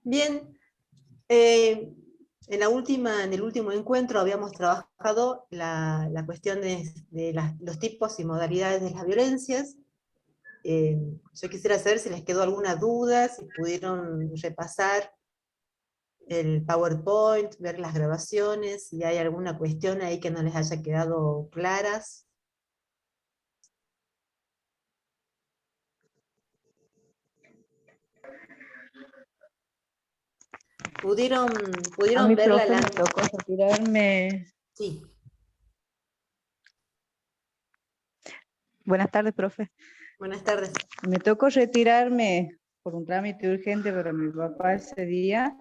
Bien, en el último encuentro habíamos trabajado la cuestión de los tipos y modalidades de las violencias. Yo quisiera saber si les quedó alguna duda, si pudieron repasar el PowerPoint, ver las grabaciones, si hay alguna cuestión ahí que no les haya quedado claras. ¿Pudieron, A pudieron mi ver profe me tocó retirarme. Sí. Buenas tardes, profe. Buenas tardes. Me tocó retirarme por un trámite urgente para mi papá ese día,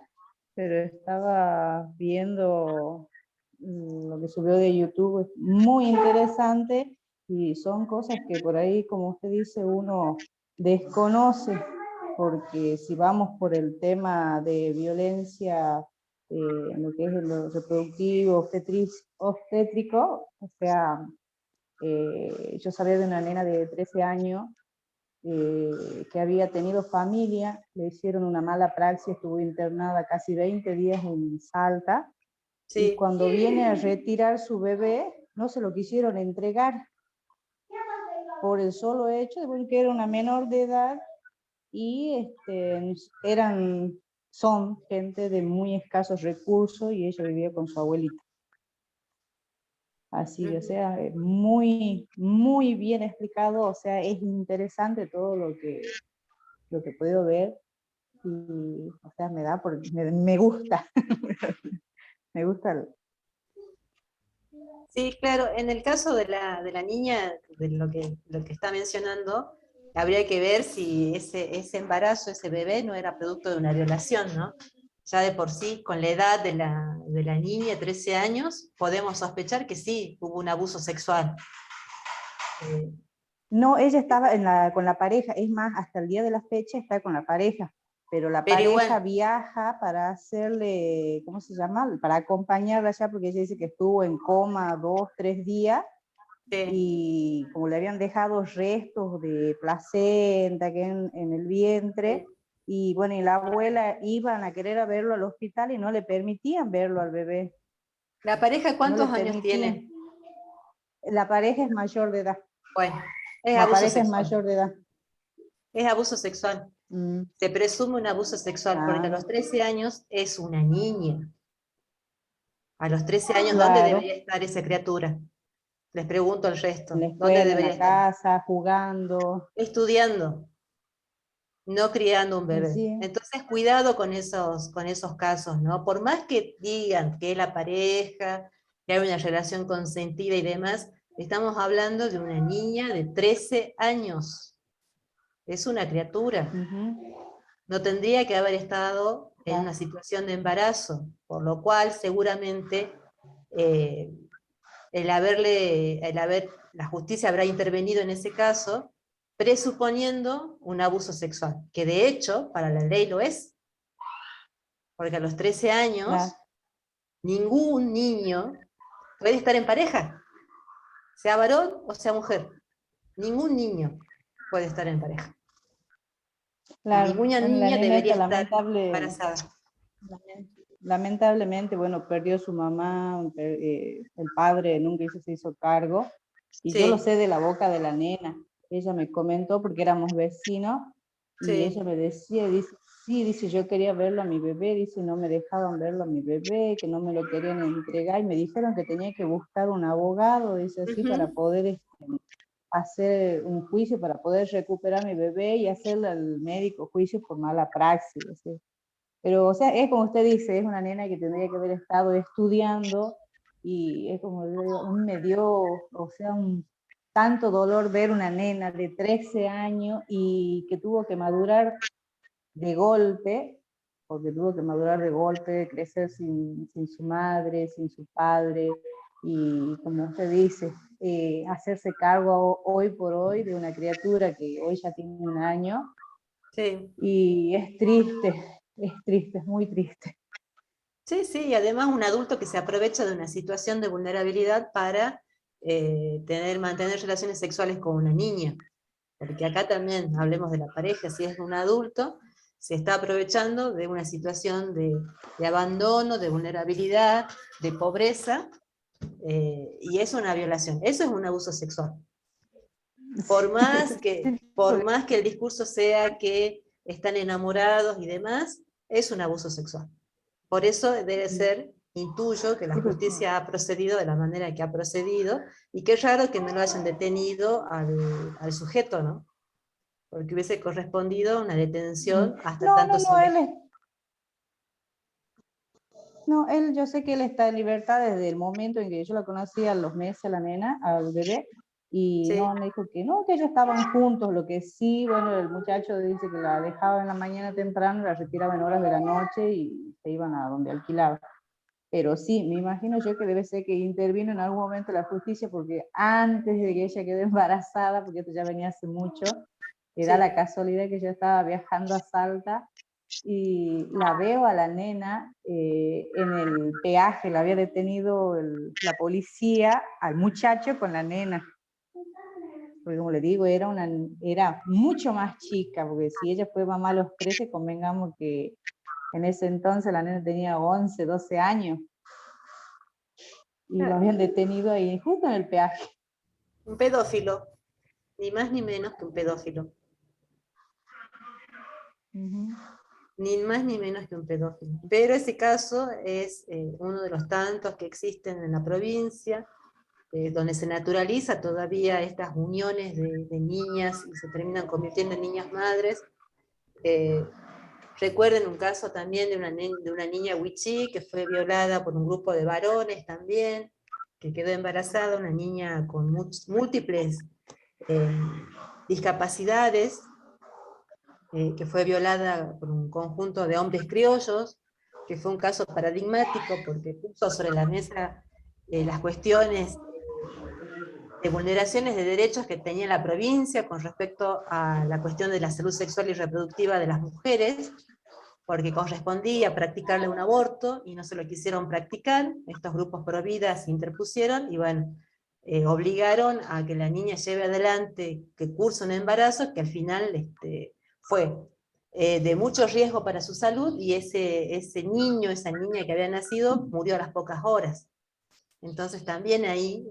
pero estaba viendo lo que subió de YouTube, es muy interesante y son cosas que por ahí, como usted dice, uno desconoce, porque si vamos por el tema de violencia, en lo que es lo reproductivo, obstétrico, o sea, yo sabía de una nena de 13 años que había tenido familia, le hicieron una mala praxis, estuvo internada casi 20 días en Salta, y Sí. cuando viene a retirar su bebé, no se lo quisieron entregar por el solo hecho de que era una menor de edad y son gente de muy escasos recursos y ella vivía con su abuelita. Así que, o sea, muy, muy bien explicado, o sea, es interesante todo lo que he podido ver y, o sea, me gusta, me gusta. Sí, claro, en el caso de la niña, de lo que está mencionando, habría que ver si ese embarazo, ese bebé, no era producto de una violación, ¿no? Ya de por sí, con la edad de la niña, 13 años, podemos sospechar que sí, hubo un abuso sexual. No, ella estaba con la pareja, es más, hasta el día de la fecha está con la pareja, pero la Pero pareja igual, viaja para hacerle, ¿cómo se llama? Para acompañarla allá, porque ella dice que estuvo en coma 2, 3 días, y como le habían dejado restos de placenta que en el vientre, y bueno, y la abuela iban a querer a verlo al hospital y no le permitían verlo al bebé. ¿la pareja No le cuántos años permitían. tiene? La pareja es mayor de edad. Bueno, es La abuso pareja es sexual. mayor de edad. Es abuso sexual. Mm. Se presume un abuso sexual, porque a Ah, los 13 años es una niña. A los 13 años, ¿dónde claro. debería estar esa criatura? Les pregunto al En resto, la ¿dónde escuela, en debería la estar? casa, jugando. Estudiando, no criando un Y bebé. sí, Entonces, cuidado con esos casos, ¿no? Por más que digan que es la pareja, que hay una relación consentida y demás, estamos hablando de una niña de 13 años. Es una criatura. No tendría que haber estado en una situación de embarazo, por lo cual seguramente eh, la justicia habrá intervenido en ese caso, presuponiendo un abuso sexual, que de hecho para la ley lo es, porque a los 13 claro. años ningún niño puede estar en pareja, sea varón o sea mujer. Ningún niño puede estar en pareja. Y Claro, ninguna bueno, la niña nena debería esta estar embarazada. lamentablemente, bueno, perdió su mamá, el padre nunca se hizo cargo, y yo lo Sí, sé de la boca de la nena. Ella me comentó porque éramos vecinos, y ella sí. me decía, dice, sí, dice, yo quería verlo a mi bebé, dice, no me dejaban verlo a mi bebé, que no me lo querían entregar, y me dijeron que tenía que buscar un abogado, dice así, para Ujú. poder hacer un juicio, para poder recuperar a mi bebé y hacerle al médico juicio por mala praxis. ¿Sí? Pero, o sea, es como usted dice, es una nena que tendría que haber estado estudiando, y es como, me dio, o sea, tanto dolor ver una nena de 13 años y que tuvo que madurar de golpe, porque tuvo que madurar de golpe, crecer sin su madre, sin su padre, y como usted dice, hacerse cargo hoy por hoy de una criatura que hoy ya tiene 1 año, Sí. y es triste, es muy triste. Sí, sí, y además un adulto que se aprovecha de una situación de vulnerabilidad para mantener relaciones sexuales con una niña. Porque acá también hablemos de la pareja, si es un adulto se está aprovechando de una situación de abandono, de vulnerabilidad, de pobreza, y es una violación, eso es un abuso sexual. Por más que el discurso sea que están enamorados y demás, es un abuso sexual. Por eso debe ser, intuyo, que la justicia ha procedido de la manera que ha procedido, y qué raro que no lo hayan detenido al sujeto, ¿no? Porque hubiese correspondido una detención hasta No, tanto no, no, se... él, yo sé que él está en libertad desde el momento en que yo la conocí, a los meses, a la nena, al bebé, y Sí, no, me dijo que no, que ellos estaban juntos, lo que sí, bueno, el muchacho dice que la dejaba en la mañana temprano, la retiraba en horas de la noche y se iban a donde alquilaba. Pero sí, me imagino yo que debe ser que intervino en algún momento la justicia, porque antes de que ella quede embarazada, porque esto ya venía hace mucho, era sí. la casualidad que yo estaba viajando a Salta y la veo a la nena en el peaje, la había detenido la policía al muchacho con la nena. Porque como le digo, era mucho más chica, porque si ella fue mamá a los 13, convengamos que en ese entonces la nena tenía 11, 12 años, y lo habían detenido ahí, justo en el peaje. Un pedófilo, ni más ni menos que un pedófilo. Uh-huh. Ni más ni menos que un pedófilo. Pero ese caso es uno de los tantos que existen en la provincia, donde se naturaliza todavía estas uniones de niñas y se terminan convirtiendo en niñas madres. Recuerden un caso también de una niña wichí que fue violada por un grupo de varones también, que quedó embarazada, una niña con múltiples discapacidades, que fue violada por un conjunto de hombres criollos, que fue un caso paradigmático porque puso sobre la mesa las cuestiones de vulneraciones de derechos que tenía la provincia con respecto a la cuestión de la salud sexual y reproductiva de las mujeres, porque correspondía practicarle un aborto y no se lo quisieron practicar, estos grupos pro vida se interpusieron y bueno, obligaron a que la niña lleve adelante, que curse un embarazo que al final fue de mucho riesgo para su salud, y ese niño, esa niña que había nacido, murió a las pocas horas. Entonces también ahí,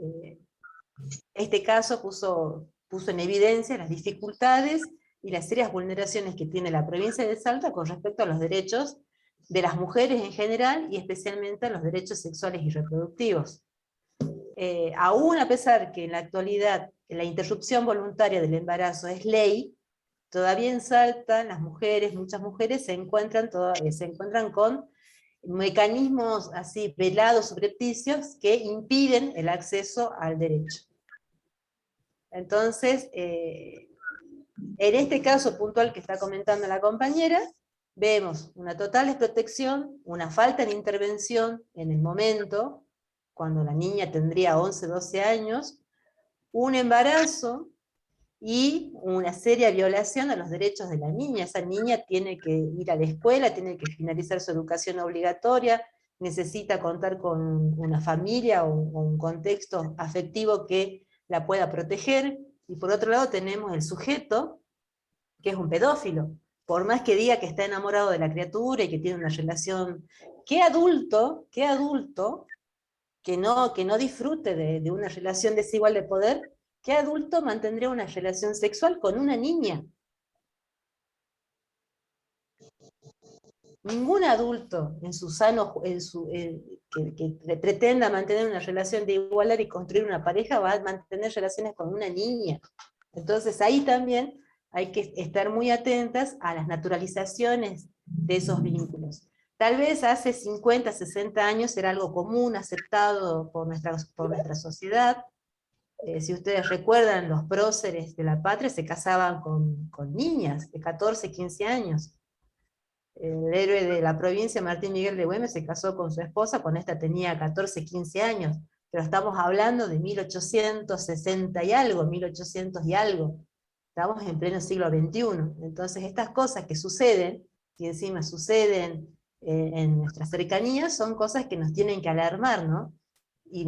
este caso puso en evidencia las dificultades y las serias vulneraciones que tiene la provincia de Salta con respecto a los derechos de las mujeres en general y especialmente a los derechos sexuales y reproductivos. Aún a pesar que en la actualidad la interrupción voluntaria del embarazo es ley, todavía en Salta las mujeres, muchas mujeres se encuentran con mecanismos así velados, subrepticios, que impiden el acceso al derecho. Entonces, en este caso puntual que está comentando la compañera, vemos una total desprotección, una falta de intervención en el momento, cuando la niña tendría 11, 12 años, un embarazo y una seria violación a los derechos de la niña. Esa niña tiene que ir a la escuela, tiene que finalizar su educación obligatoria, necesita contar con una familia o un contexto afectivo que la pueda proteger, y por otro lado tenemos el sujeto, que es un pedófilo. Por más que diga que está enamorado de la criatura y que tiene una relación, qué adulto que no disfrute de una relación desigual de poder, qué adulto mantendría una relación sexual con una niña? Ningún adulto en su sano, que pretenda mantener una relación de igualdad y construir una pareja va a mantener relaciones con una niña. Entonces ahí también hay que estar muy atentas a las naturalizaciones de esos vínculos. Tal vez hace 50, 60 años era algo común, aceptado por nuestra sociedad. Si ustedes recuerdan, los próceres de la patria se casaban con niñas de 14, 15 años. El héroe de la provincia, Martín Miguel de Güemes, se casó con su esposa cuando esta tenía 14, 15 años, pero estamos hablando de 1860 y algo, 1800 y algo. Estamos en pleno siglo XXI. Entonces estas cosas que suceden, y encima suceden en nuestras cercanías, son cosas que nos tienen que alarmar, ¿no? Y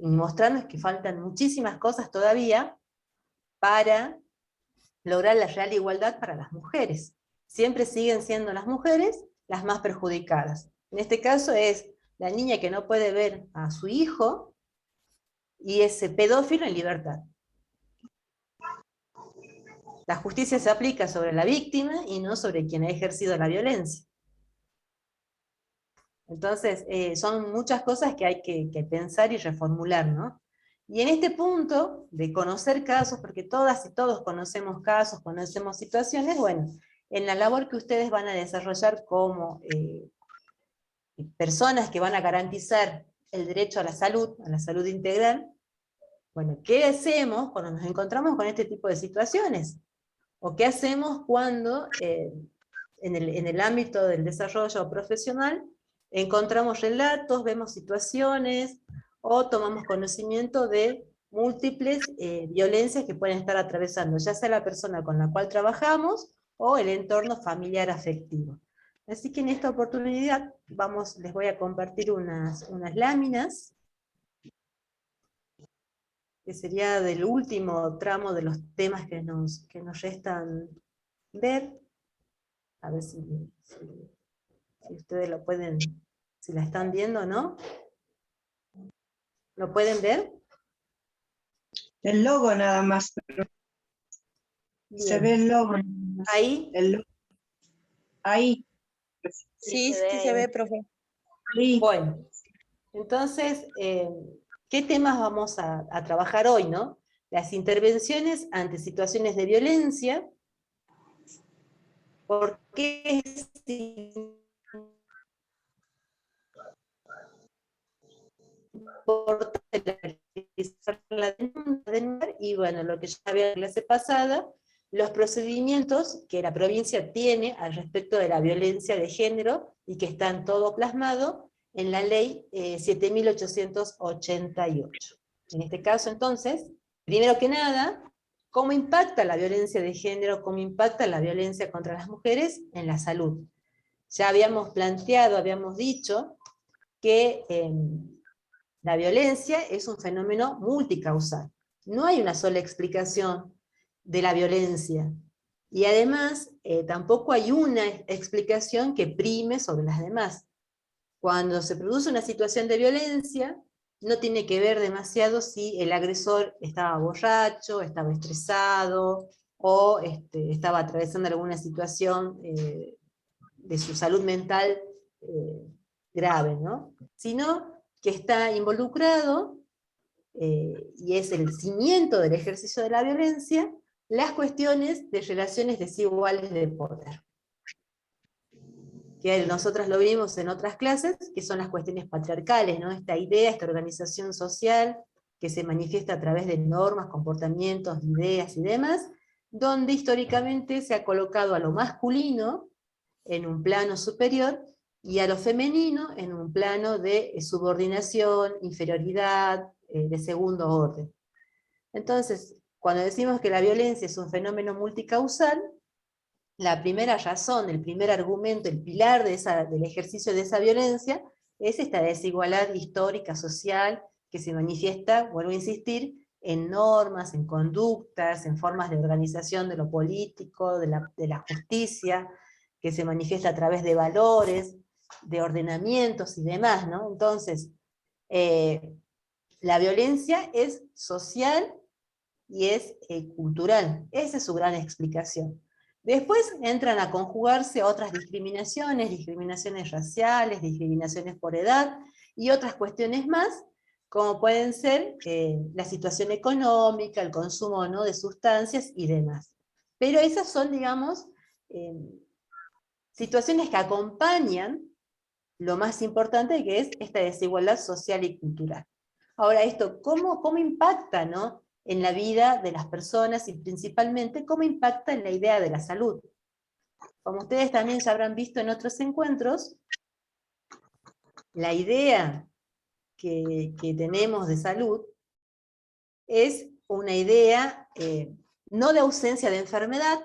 mostrarnos que faltan muchísimas cosas todavía para lograr la real igualdad para las mujeres. siempre siguen siendo las mujeres las más perjudicadas. En este caso es la niña que no puede ver a su hijo y ese pedófilo en libertad. La justicia se aplica sobre la víctima y no sobre quien ha ejercido la violencia. Entonces, son muchas cosas que hay que pensar y reformular, ¿no? Y en este punto de conocer casos, porque todas y todos conocemos casos, conocemos situaciones, bueno, en la labor que ustedes van a desarrollar como personas que van a garantizar el derecho a la salud integral, bueno, ¿qué hacemos cuando nos encontramos con este tipo de situaciones? ¿O qué hacemos cuando en el ámbito del desarrollo profesional encontramos relatos, vemos situaciones, o tomamos conocimiento de múltiples violencias que pueden estar atravesando, ya sea la persona con la cual trabajamos, o el entorno familiar afectivo? Así que en esta oportunidad les voy a compartir unas láminas, que sería del último tramo de los temas que nos restan ver. A ver si ustedes lo pueden, si la están viendo o no. ¿Lo pueden ver? El logo nada más, pero se ve el logo. ¿Ahí? El logo. Ahí. Sí, sí se ve, profe. Ahí. Bueno, entonces, ¿qué temas vamos a trabajar hoy, no? Las intervenciones ante situaciones de violencia. ¿Por qué es importante la denuncia? Y bueno, lo que ya había en la clase pasada, los procedimientos que la provincia tiene al respecto de la violencia de género, y que están todo plasmado en la ley 7.888. En este caso, entonces, primero que nada, ¿cómo impacta la violencia de género, cómo impacta la violencia contra las mujeres en la salud? Ya habíamos planteado, habíamos dicho que la violencia es un fenómeno multicausal. No hay una sola explicación de la violencia. Y además, tampoco hay una explicación que prime sobre las demás. Cuando se produce una situación de violencia, no tiene que ver demasiado si el agresor estaba borracho, estaba estresado, o estaba atravesando alguna situación de su salud mental grave, ¿no? Sino que está involucrado, y es el cimiento del ejercicio de la violencia, las cuestiones de relaciones desiguales de poder. Que nosotros lo vimos en otras clases, que son las cuestiones patriarcales, ¿no? Esta idea, esta organización social, que se manifiesta a través de normas, comportamientos, ideas y demás, donde históricamente se ha colocado a lo masculino en un plano superior, y a lo femenino en un plano de subordinación, inferioridad, de segundo orden. Entonces, cuando decimos que la violencia es un fenómeno multicausal, la primera razón, el primer argumento, el pilar del ejercicio de esa violencia, es esta desigualdad histórica, social, que se manifiesta, vuelvo a insistir, en normas, en conductas, en formas de organización de lo político, de la justicia, que se manifiesta a través de valores, de ordenamientos y demás, ¿no? Entonces, la violencia es social y es cultural. Esa es su gran explicación. Después entran a conjugarse otras discriminaciones raciales, discriminaciones por edad, y otras cuestiones más, como pueden ser la situación económica, el consumo, ¿no?, de sustancias y demás. Pero esas son, digamos, situaciones que acompañan lo más importante, que es esta desigualdad social y cultural. Ahora, esto, ¿cómo impacta, ¿no?, en la vida de las personas, y principalmente cómo impacta en la idea de la salud? Como ustedes también ya habrán visto en otros encuentros, la idea que tenemos de salud es una idea no de ausencia de enfermedad,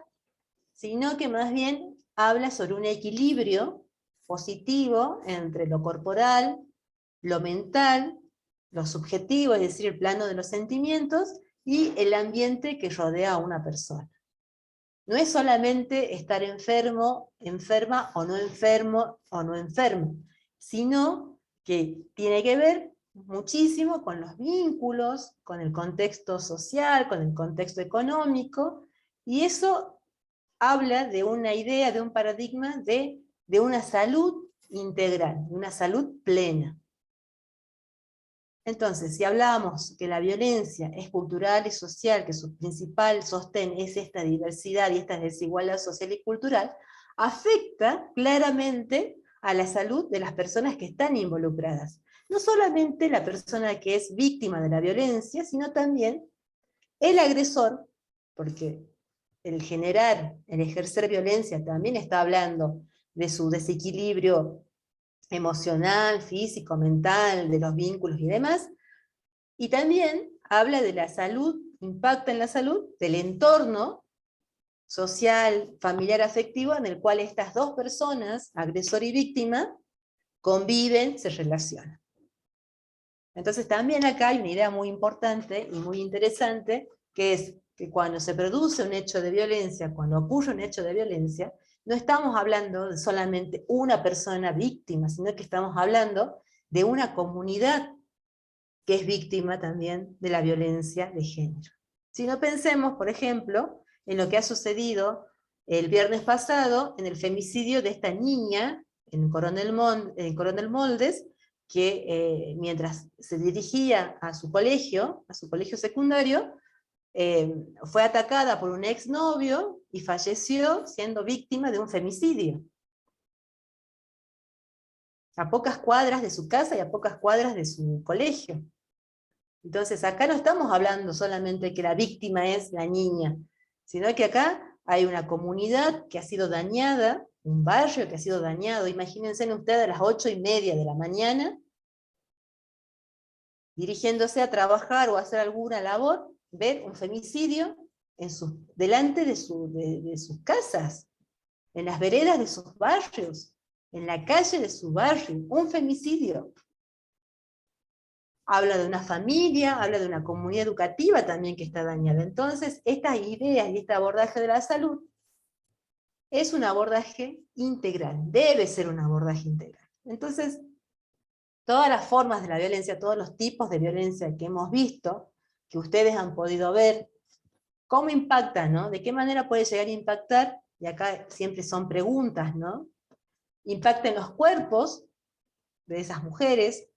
sino que más bien habla sobre un equilibrio positivo entre lo corporal, lo mental, lo subjetivo, es decir, el plano de los sentimientos, y el ambiente que rodea a una persona. no es solamente estar enfermo, enferma, o no enfermo, sino que tiene que ver muchísimo con los vínculos, con el contexto social, con el contexto económico, y eso habla de una idea, de un paradigma de una salud integral, de una salud plena. Entonces, si hablábamos que la violencia es cultural y social, que su principal sostén es esta diversidad y esta desigualdad social y cultural, afecta claramente a la salud de las personas que están involucradas. No solamente la persona que es víctima de la violencia, sino también el agresor, porque el ejercer violencia también está hablando de su desequilibrio emocional, físico, mental, de los vínculos y demás, y también habla de la salud, impacta en la salud del entorno social, familiar, afectivo, en el cual estas dos personas, agresor y víctima, conviven, se relacionan. Entonces también acá hay una idea muy importante y muy interesante, que es que cuando se produce un hecho de violencia, cuando ocurre un hecho de violencia, no estamos hablando de solamente una persona víctima, sino que estamos hablando de una comunidad que es víctima también de la violencia de género. Si no pensemos, por ejemplo, en lo que ha sucedido el viernes pasado en el femicidio de esta niña en Coronel Moldes, que mientras se dirigía a su colegio secundario, fue atacada por un exnovio y falleció siendo víctima de un femicidio. A pocas cuadras de su casa y a pocas cuadras de su colegio. Entonces acá no estamos hablando solamente que la víctima es la niña, sino que acá hay una comunidad que ha sido dañada, un barrio que ha sido dañado. Imagínense ustedes a las 8:30 de la mañana, dirigiéndose a trabajar o a hacer alguna labor, ver un femicidio delante de sus casas, en las veredas de sus barrios, en la calle de su barrio, un femicidio. Habla de una familia, habla de una comunidad educativa también que está dañada. Entonces, estas ideas y este abordaje de la salud es un abordaje integral, debe ser un abordaje integral. Entonces, todas las formas de la violencia, todos los tipos de violencia que hemos visto, que ustedes han podido ver, ¿cómo impactan, no? ¿De qué manera puede llegar a impactar? Y acá siempre son preguntas, ¿no? Impacta en los cuerpos de esas mujeres.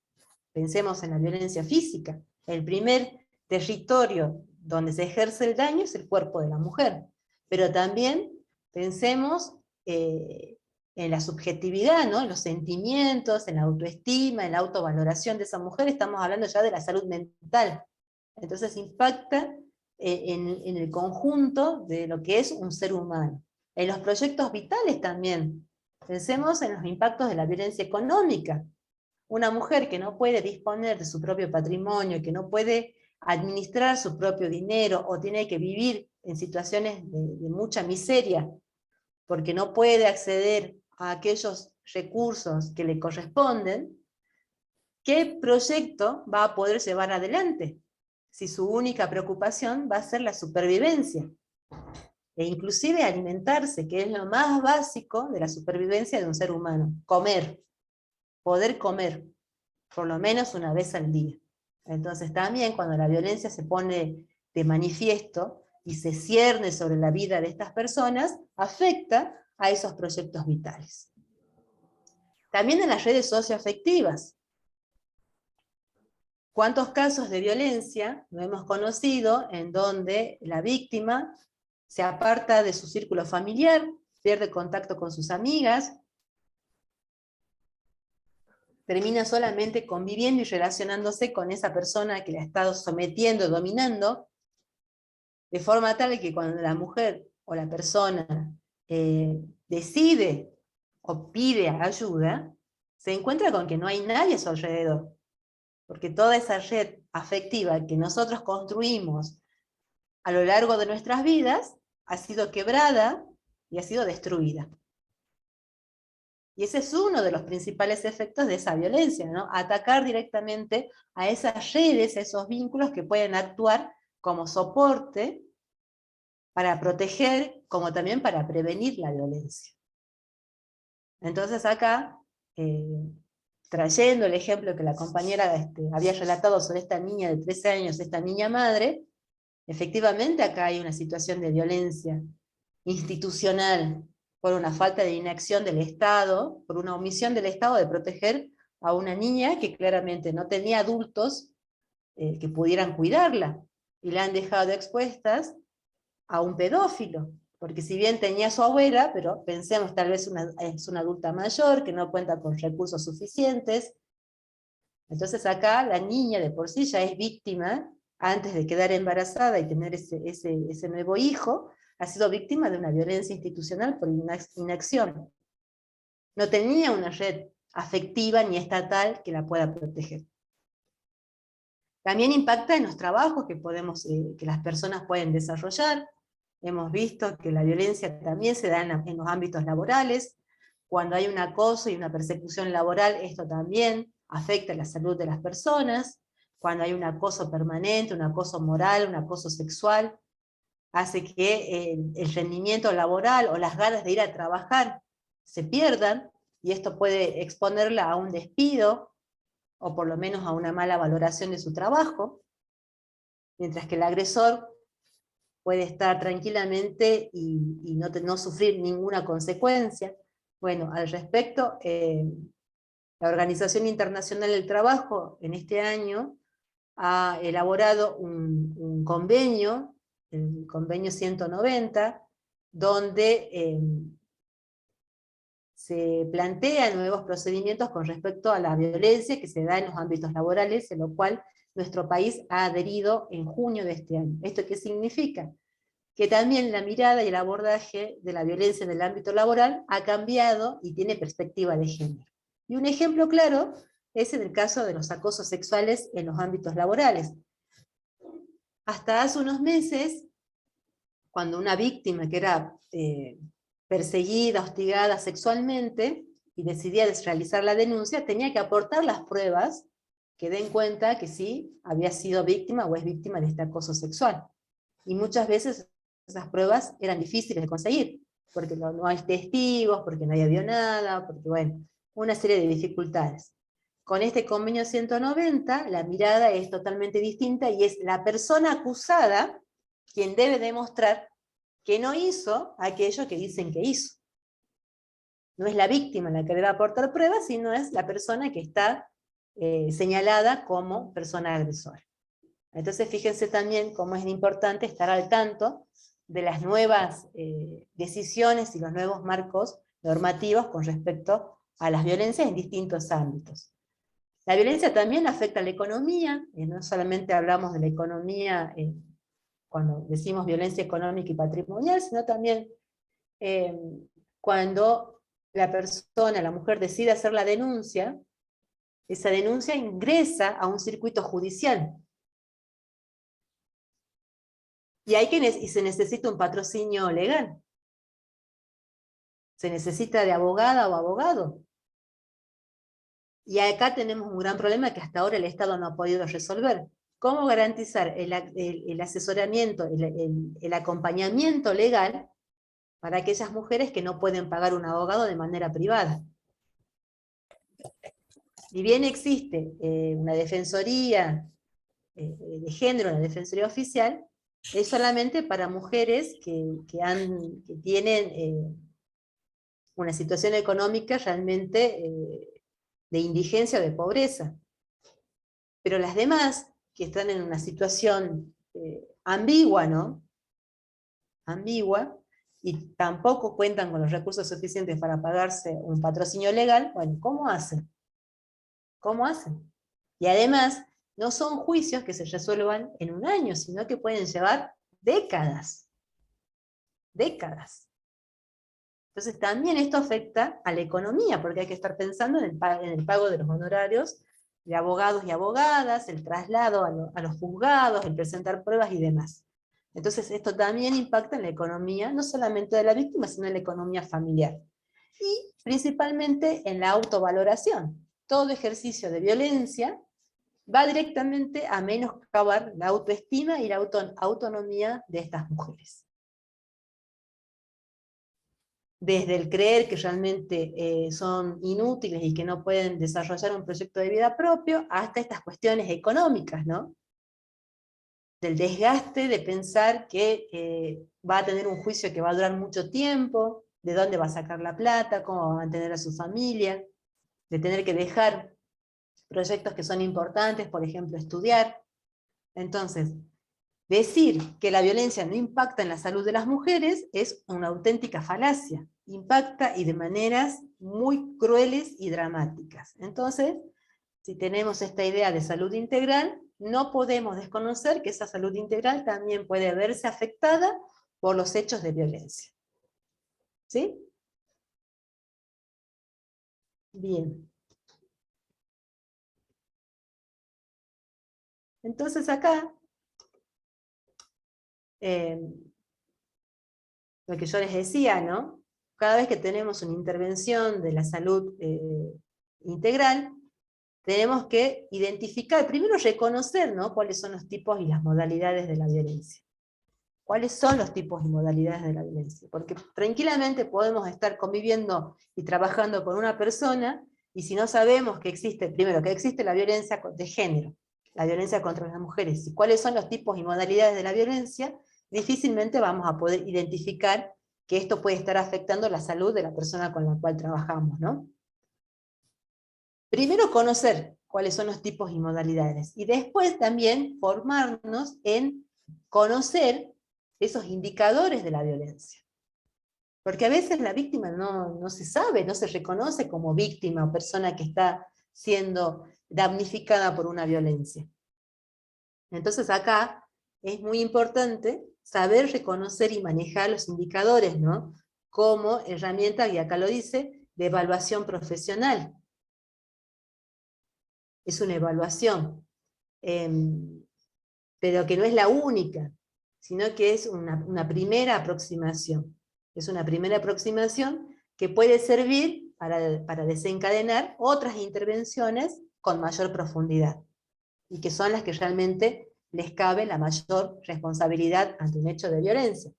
Pensemos en la violencia física. El primer territorio donde se ejerce el daño es el cuerpo de la mujer. Pero también pensemos en la subjetividad, ¿no? En los sentimientos, en la autoestima, en la autovaloración de esa mujer. Estamos hablando ya de la salud mental. Entonces impacta en el conjunto de lo que es un ser humano. En los proyectos vitales también. Pensemos en los impactos de la violencia económica. Una mujer que no puede disponer de su propio patrimonio, que no puede administrar su propio dinero, o tiene que vivir en situaciones de mucha miseria, porque no puede acceder a aquellos recursos que le corresponden, ¿qué proyecto va a poder llevar adelante? Si su única preocupación va a ser la supervivencia, e inclusive alimentarse, que es lo más básico de la supervivencia de un ser humano, comer. Poder comer, por lo menos una vez al día. Entonces también cuando la violencia se pone de manifiesto y se cierne sobre la vida de estas personas, afecta a esos proyectos vitales. También en las redes socioafectivas. ¿Cuántos casos de violencia no hemos conocido en donde la víctima se aparta de su círculo familiar, pierde contacto con sus amigas, termina solamente conviviendo y relacionándose con esa persona que la ha estado sometiendo, dominando, de forma tal que cuando la mujer o la persona decide o pide ayuda, se encuentra con que no hay nadie a su alrededor, porque toda esa red afectiva que nosotros construimos a lo largo de nuestras vidas ha sido quebrada y ha sido destruida. Y ese es uno de los principales efectos de esa violencia, ¿no? Atacar directamente a esas redes, a esos vínculos que pueden actuar como soporte para proteger como también para prevenir la violencia. Entonces acá, trayendo el ejemplo que la compañera había relatado sobre esta niña de 13 años, esta niña madre, efectivamente acá hay una situación de violencia institucional por una falta de inacción del Estado, por una omisión del Estado de proteger a una niña que claramente no tenía adultos que pudieran cuidarla, y la han dejado expuestas a un pedófilo, porque si bien tenía a su abuela, pero pensemos tal vez es una adulta mayor que no cuenta con recursos suficientes. Entonces acá la niña de por sí ya es víctima, antes de quedar embarazada y tener ese nuevo hijo, ha sido víctima de una violencia institucional por inacción. No tenía una red afectiva ni estatal que la pueda proteger. También impacta en los trabajos que las personas pueden desarrollar. Hemos visto que la violencia también se da en los ámbitos laborales. Cuando hay un acoso y una persecución laboral, esto también afecta la salud de las personas. Cuando hay un acoso permanente, un acoso moral, un acoso sexual, hace que el rendimiento laboral o las ganas de ir a trabajar se pierdan, y esto puede exponerla a un despido, o por lo menos a una mala valoración de su trabajo, mientras que el agresor puede estar tranquilamente y no sufrir ninguna consecuencia. Bueno, al respecto, la Organización Internacional del Trabajo en este año ha elaborado un convenio, el convenio 190, donde se plantean nuevos procedimientos con respecto a la violencia que se da en los ámbitos laborales, en lo cual nuestro país ha adherido en junio de este año. ¿Esto qué significa? Que también la mirada y el abordaje de la violencia en el ámbito laboral ha cambiado y tiene perspectiva de género. Y un ejemplo claro es en el caso de los acosos sexuales en los ámbitos laborales. Hasta hace unos meses, cuando una víctima que era perseguida, hostigada sexualmente, y decidía realizar la denuncia, tenía que aportar las pruebas que den cuenta que sí había sido víctima o es víctima de este acoso sexual. Y muchas veces esas pruebas eran difíciles de conseguir, porque no hay testigos, porque nadie vio nada, porque bueno, una serie de dificultades. Con este convenio 190, la mirada es totalmente distinta y es la persona acusada quien debe demostrar que no hizo aquello que dicen que hizo. No es la víctima la que debe aportar pruebas, sino es la persona que está señalada como persona agresora. Entonces fíjense también cómo es importante estar al tanto de las nuevas decisiones y los nuevos marcos normativos con respecto a las violencias en distintos ámbitos. La violencia también afecta a la economía, no solamente hablamos de la economía cuando decimos violencia económica y patrimonial, sino también cuando la persona, la mujer, decide hacer la denuncia, esa denuncia ingresa a un circuito judicial. Y se necesita un patrocinio legal. Se necesita de abogada o abogado. Y acá tenemos un gran problema que hasta ahora el Estado no ha podido resolver. ¿Cómo garantizar el asesoramiento, el acompañamiento legal para aquellas mujeres que no pueden pagar un abogado de manera privada? Y bien existe una defensoría de género, una defensoría oficial, es solamente para mujeres que tienen una situación económica realmente de indigencia o de pobreza. Pero las demás, que están en una situación ambigua, ¿no? Ambigua, y tampoco cuentan con los recursos suficientes para pagarse un patrocinio legal, bueno, ¿cómo hacen? ¿Cómo hacen? Y además, no son juicios que se resuelvan en un año, sino que pueden llevar décadas. Décadas. Entonces también esto afecta a la economía, porque hay que estar pensando en el pago de los honorarios de abogados y abogadas, el traslado a los juzgados, el presentar pruebas y demás. Entonces esto también impacta en la economía, no solamente de la víctima, sino en la economía familiar. Y principalmente en la autovaloración. Todo ejercicio de violencia va directamente a menoscabar la autoestima y la autonomía de estas mujeres. desde el creer que realmente son inútiles y que no pueden desarrollar un proyecto de vida propio, hasta estas cuestiones económicas, ¿no? Del desgaste de pensar que va a tener un juicio que va a durar mucho tiempo, de dónde va a sacar la plata, cómo va a mantener a su familia, de tener que dejar proyectos que son importantes, por ejemplo, estudiar. Entonces, decir que la violencia no impacta en la salud de las mujeres es una auténtica falacia. Impacta y de maneras muy crueles y dramáticas. Entonces, si tenemos esta idea de salud integral, no podemos desconocer que esa salud integral también puede verse afectada por los hechos de violencia. ¿Sí? Bien. Entonces acá, lo que yo les decía, ¿no? Cada vez que tenemos una intervención de la salud integral, tenemos que identificar, primero reconocer, ¿no?, cuáles son los tipos y las modalidades de la violencia. ¿Cuáles son los tipos y modalidades de la violencia? Porque tranquilamente podemos estar conviviendo y trabajando con una persona, y si no sabemos que existe, primero, que existe la violencia de género, la violencia contra las mujeres, y cuáles son los tipos y modalidades de la violencia, difícilmente vamos a poder identificar que esto puede estar afectando la salud de la persona con la cual trabajamos, ¿no? Primero conocer cuáles son los tipos y modalidades, y después también formarnos en conocer esos indicadores de la violencia. Porque a veces la víctima no se sabe, no se reconoce como víctima o persona que está siendo damnificada por una violencia. Entonces acá es muy importante saber reconocer y manejar los indicadores, ¿no?, como herramienta, y acá lo dice, de evaluación profesional. Es una evaluación, pero que no es la única, sino que es una primera aproximación. Es una primera aproximación que puede servir para desencadenar otras intervenciones con mayor profundidad, y que son las que realmente les cabe la mayor responsabilidad ante un hecho de violencia.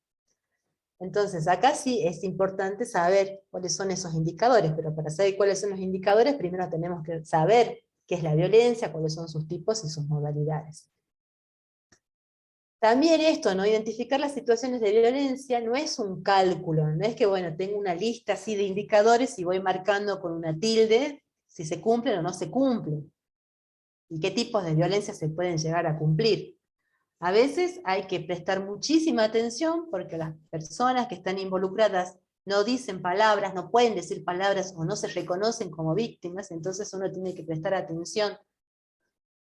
Entonces, acá sí es importante saber cuáles son esos indicadores, pero para saber cuáles son los indicadores, primero tenemos que saber qué es la violencia, cuáles son sus tipos y sus modalidades. También esto, ¿no?, identificar las situaciones de violencia no es un cálculo, no es que, bueno, tengo una lista así de indicadores y voy marcando con una tilde si se cumplen o no se cumplen, y qué tipos de violencia se pueden llegar a cumplir. A veces hay que prestar muchísima atención porque las personas que están involucradas no dicen palabras, no pueden decir palabras o no se reconocen como víctimas, entonces uno tiene que prestar atención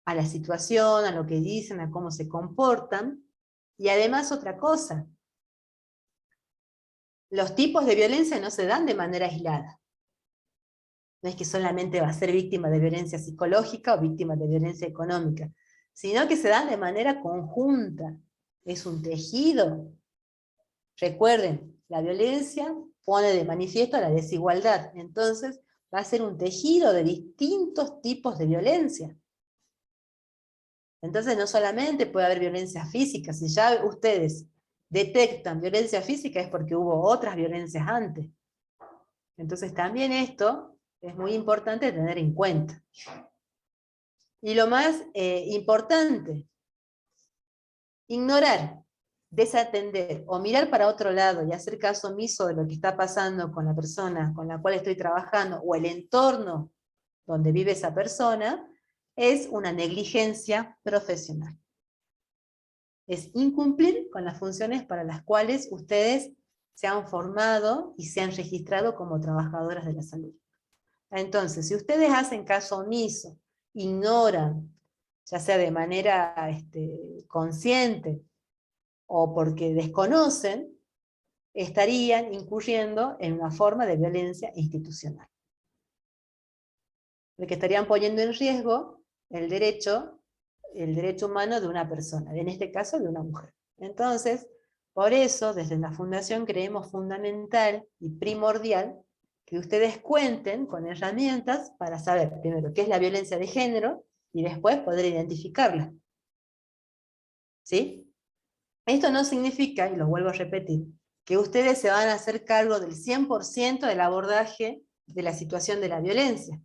a la situación, a lo que dicen, a cómo se comportan. Y además otra cosa, los tipos de violencia no se dan de manera aislada. No es que solamente va a ser víctima de violencia psicológica o víctima de violencia económica, sino que se dan de manera conjunta. Es un tejido. Recuerden, la violencia pone de manifiesto la desigualdad, entonces va a ser un tejido de distintos tipos de violencia. Entonces no solamente puede haber violencia física, si ya ustedes detectan violencia física es porque hubo otras violencias antes. Entonces también esto es muy importante tener en cuenta. Y lo más importante, ignorar, desatender o mirar para otro lado y hacer caso omiso de lo que está pasando con la persona con la cual estoy trabajando o el entorno donde vive esa persona, es una negligencia profesional. Es incumplir con las funciones para las cuales ustedes se han formado y se han registrado como trabajadoras de la salud. Entonces, si ustedes hacen caso omiso, ignoran, ya sea de manera consciente o porque desconocen, estarían incurriendo en una forma de violencia institucional. Porque estarían poniendo en riesgo el derecho humano de una persona, en este caso de una mujer. Entonces, por eso, desde la Fundación creemos fundamental y primordial que ustedes cuenten con herramientas para saber, primero, qué es la violencia de género, y después poder identificarla. ¿Sí? Esto no significa, y lo vuelvo a repetir, que ustedes se van a hacer cargo del 100% del abordaje de la situación de la violencia,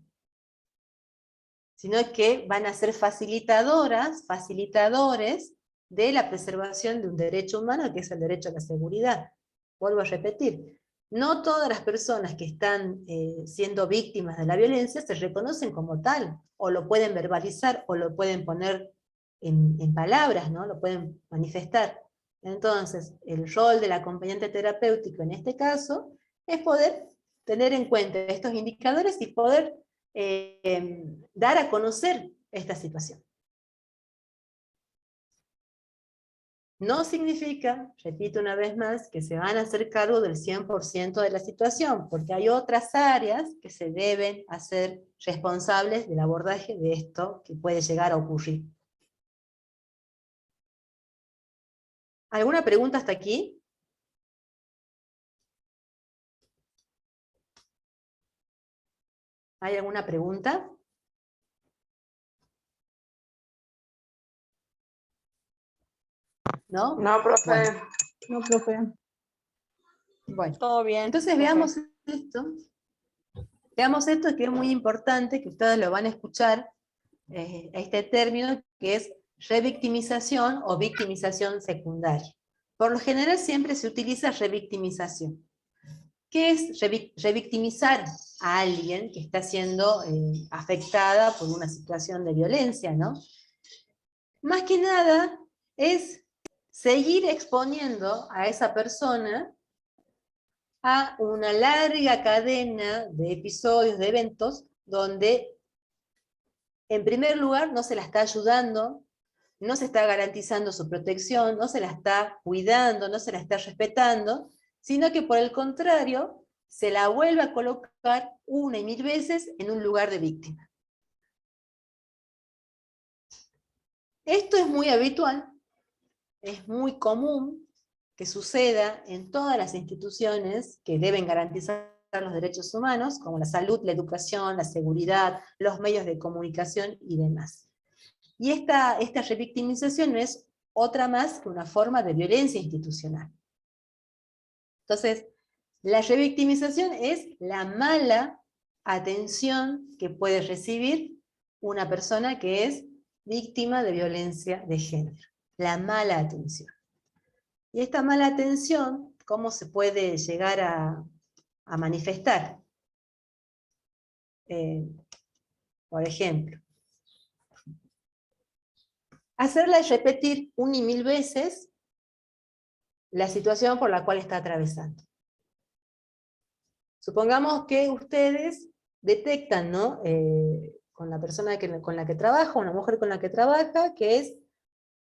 sino que van a ser facilitadoras, facilitadores de la preservación de un derecho humano, que es el derecho a la seguridad. Vuelvo a repetir, no todas las personas que están siendo víctimas de la violencia se reconocen como tal, o lo pueden verbalizar, o lo pueden poner en palabras, ¿no? Lo pueden manifestar. Entonces, el rol del acompañante terapéutico en este caso es poder tener en cuenta estos indicadores y poder dar a conocer esta situación. No significa, repito una vez más, que se van a hacer cargo del 100% de la situación, porque hay otras áreas que se deben hacer responsables del abordaje de esto que puede llegar a ocurrir. ¿Alguna pregunta hasta aquí? ¿Hay alguna pregunta? ¿No? No, profe. Bueno. No, profe. Bueno, Todo bien. entonces profe. veamos esto. Veamos esto, que es muy importante, que ustedes lo van a escuchar, este término, que es revictimización o victimización secundaria. Por lo general siempre se utiliza revictimización. ¿Qué es revictimizar a alguien que está siendo afectada por una situación de violencia, ¿no? Más que nada es seguir exponiendo a esa persona a una larga cadena de episodios, de eventos, donde en primer lugar no se la está ayudando, no se está garantizando su protección, no se la está cuidando, no se la está respetando, sino que por el contrario, se la vuelve a colocar una y mil veces en un lugar de víctima. Esto es muy habitual, es muy común que suceda en todas las instituciones que deben garantizar los derechos humanos, como la salud, la educación, la seguridad, los medios de comunicación y demás. Y esta revictimización no es otra más que una forma de violencia institucional. Entonces, la revictimización es la mala atención que puede recibir una persona que es víctima de violencia de género. La mala atención. Y esta mala atención, ¿cómo se puede llegar a manifestar? Por ejemplo, hacerla repetir una y mil veces la situación por la cual está atravesando. Supongamos que ustedes detectan, ¿no? Con la persona con la que trabaja, una mujer con la que trabaja, que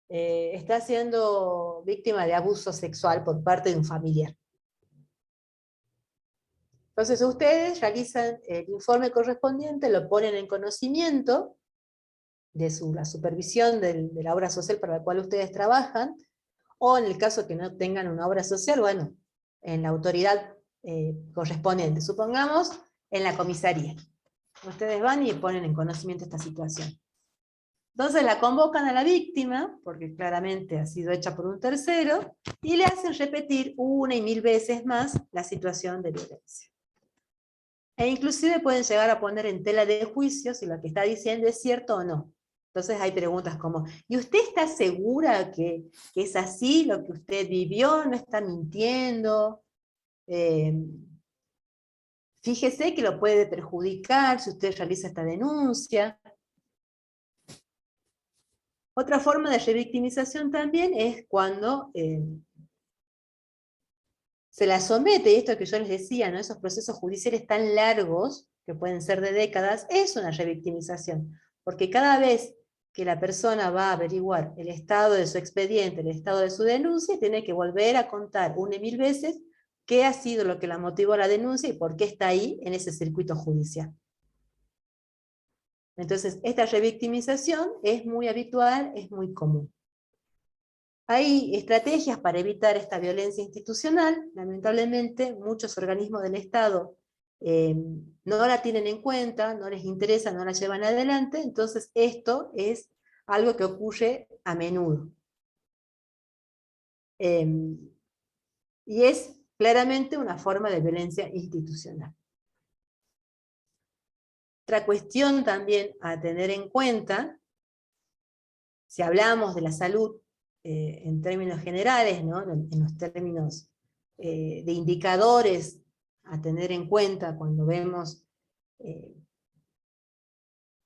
está siendo víctima de abuso sexual por parte de un familiar. Entonces ustedes realizan el informe correspondiente, lo ponen en conocimiento de la supervisión de la obra social para la cual ustedes trabajan, o en el caso que no tengan una obra social, bueno, en la autoridad correspondiente, supongamos en la comisaría. Ustedes van y ponen en conocimiento esta situación. Entonces la convocan a la víctima, porque claramente ha sido hecha por un tercero, y le hacen repetir una y mil veces más la situación de violencia. E inclusive pueden llegar a poner en tela de juicio si lo que está diciendo es cierto o no. Entonces hay preguntas como, ¿y usted está segura que es así lo que usted vivió? ¿No está mintiendo? Fíjese que lo puede perjudicar si usted realiza esta denuncia. Otra forma de revictimización también es cuando se la somete, y esto que yo les decía, ¿no? Esos procesos judiciales tan largos, que pueden ser de décadas, es una revictimización, porque cada vez que la persona va a averiguar el estado de su expediente, el estado de su denuncia, tiene que volver a contar una y mil veces qué ha sido lo que la motivó a la denuncia y por qué está ahí en ese circuito judicial. Entonces, esta revictimización es muy habitual, es muy común. Hay estrategias para evitar esta violencia institucional. Lamentablemente, muchos organismos del Estado no la tienen en cuenta, no les interesa, no la llevan adelante, entonces esto es algo que ocurre a menudo. Y es claramente una forma de violencia institucional. Otra cuestión también a tener en cuenta, si hablamos de la salud en términos generales, ¿no? En los términos de indicadores a tener en cuenta cuando vemos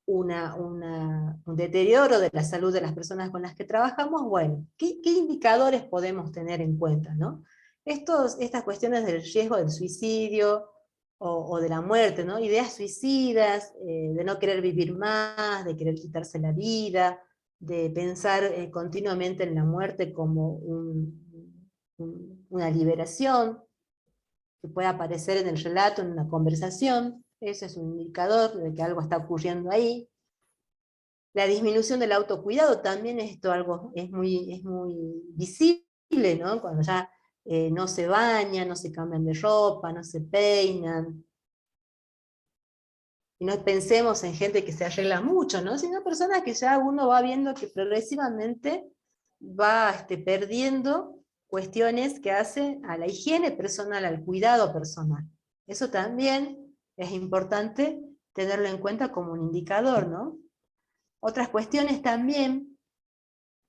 un deterioro de la salud de las personas con las que trabajamos, bueno, ¿qué indicadores podemos tener en cuenta, ¿no? Estas cuestiones del riesgo del suicidio o de la muerte, ¿no? Ideas suicidas, de no querer vivir más, de querer quitarse la vida, de pensar continuamente en la muerte como una liberación, que puede aparecer en el relato, en una conversación. Ese es un indicador de que algo está ocurriendo ahí. La disminución del autocuidado también es muy visible, ¿no? Cuando ya no se bañan, no se cambian de ropa, no se peinan. Y no pensemos en gente que se arregla mucho, ¿no? Sino personas que ya uno va viendo que progresivamente va perdiendo cuestiones que hacen a la higiene personal, al cuidado personal. Eso también es importante tenerlo en cuenta como un indicador, ¿no? Otras cuestiones también,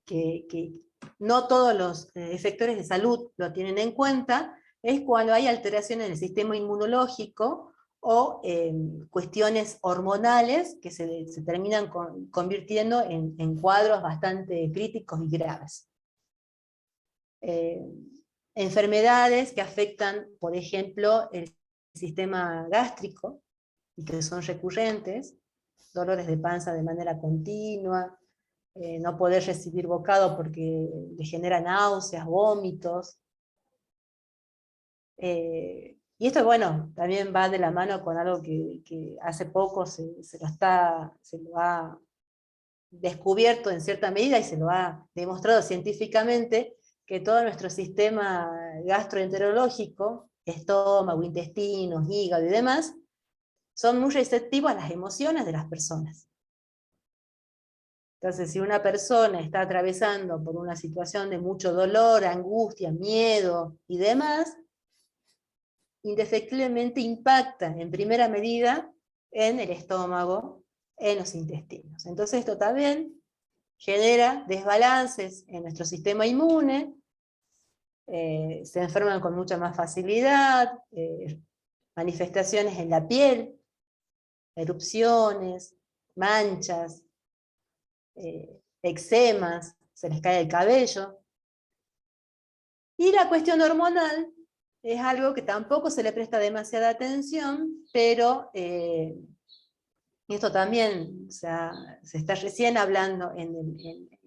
que no todos los efectores de salud lo tienen en cuenta, es cuando hay alteraciones en el sistema inmunológico o cuestiones hormonales que se terminan convirtiendo en cuadros bastante críticos y graves. Enfermedades que afectan, por ejemplo, el sistema gástrico, y que son recurrentes, dolores de panza de manera continua, no poder recibir bocado porque le genera náuseas, vómitos. Y esto, bueno, también va de la mano con algo que hace poco se lo ha descubierto en cierta medida y se lo ha demostrado científicamente, que todo nuestro sistema gastroenterológico, estómago, intestinos, hígado y demás, son muy receptivos a las emociones de las personas. Entonces, si una persona está atravesando por una situación de mucho dolor, angustia, miedo y demás, indefectiblemente impacta en primera medida en el estómago, en los intestinos. Entonces esto también genera desbalances en nuestro sistema inmune, se enferman con mucha más facilidad, manifestaciones en la piel, erupciones, manchas, eczemas, se les cae el cabello. Y la cuestión hormonal es algo que tampoco se le presta demasiada atención, pero esto también se está recién hablando,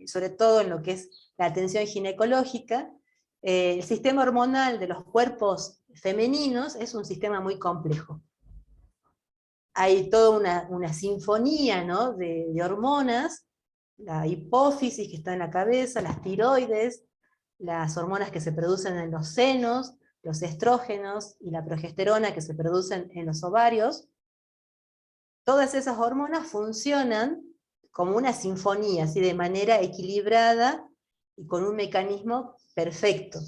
sobre todo en lo que es la atención ginecológica. El sistema hormonal de los cuerpos femeninos es un sistema muy complejo. Hay toda una sinfonía, ¿no?, de hormonas, la hipófisis que está en la cabeza, las tiroides, las hormonas que se producen en los senos, los estrógenos y la progesterona que se producen en los ovarios. Todas esas hormonas funcionan como una sinfonía, así de manera equilibrada y con un mecanismo perfecto.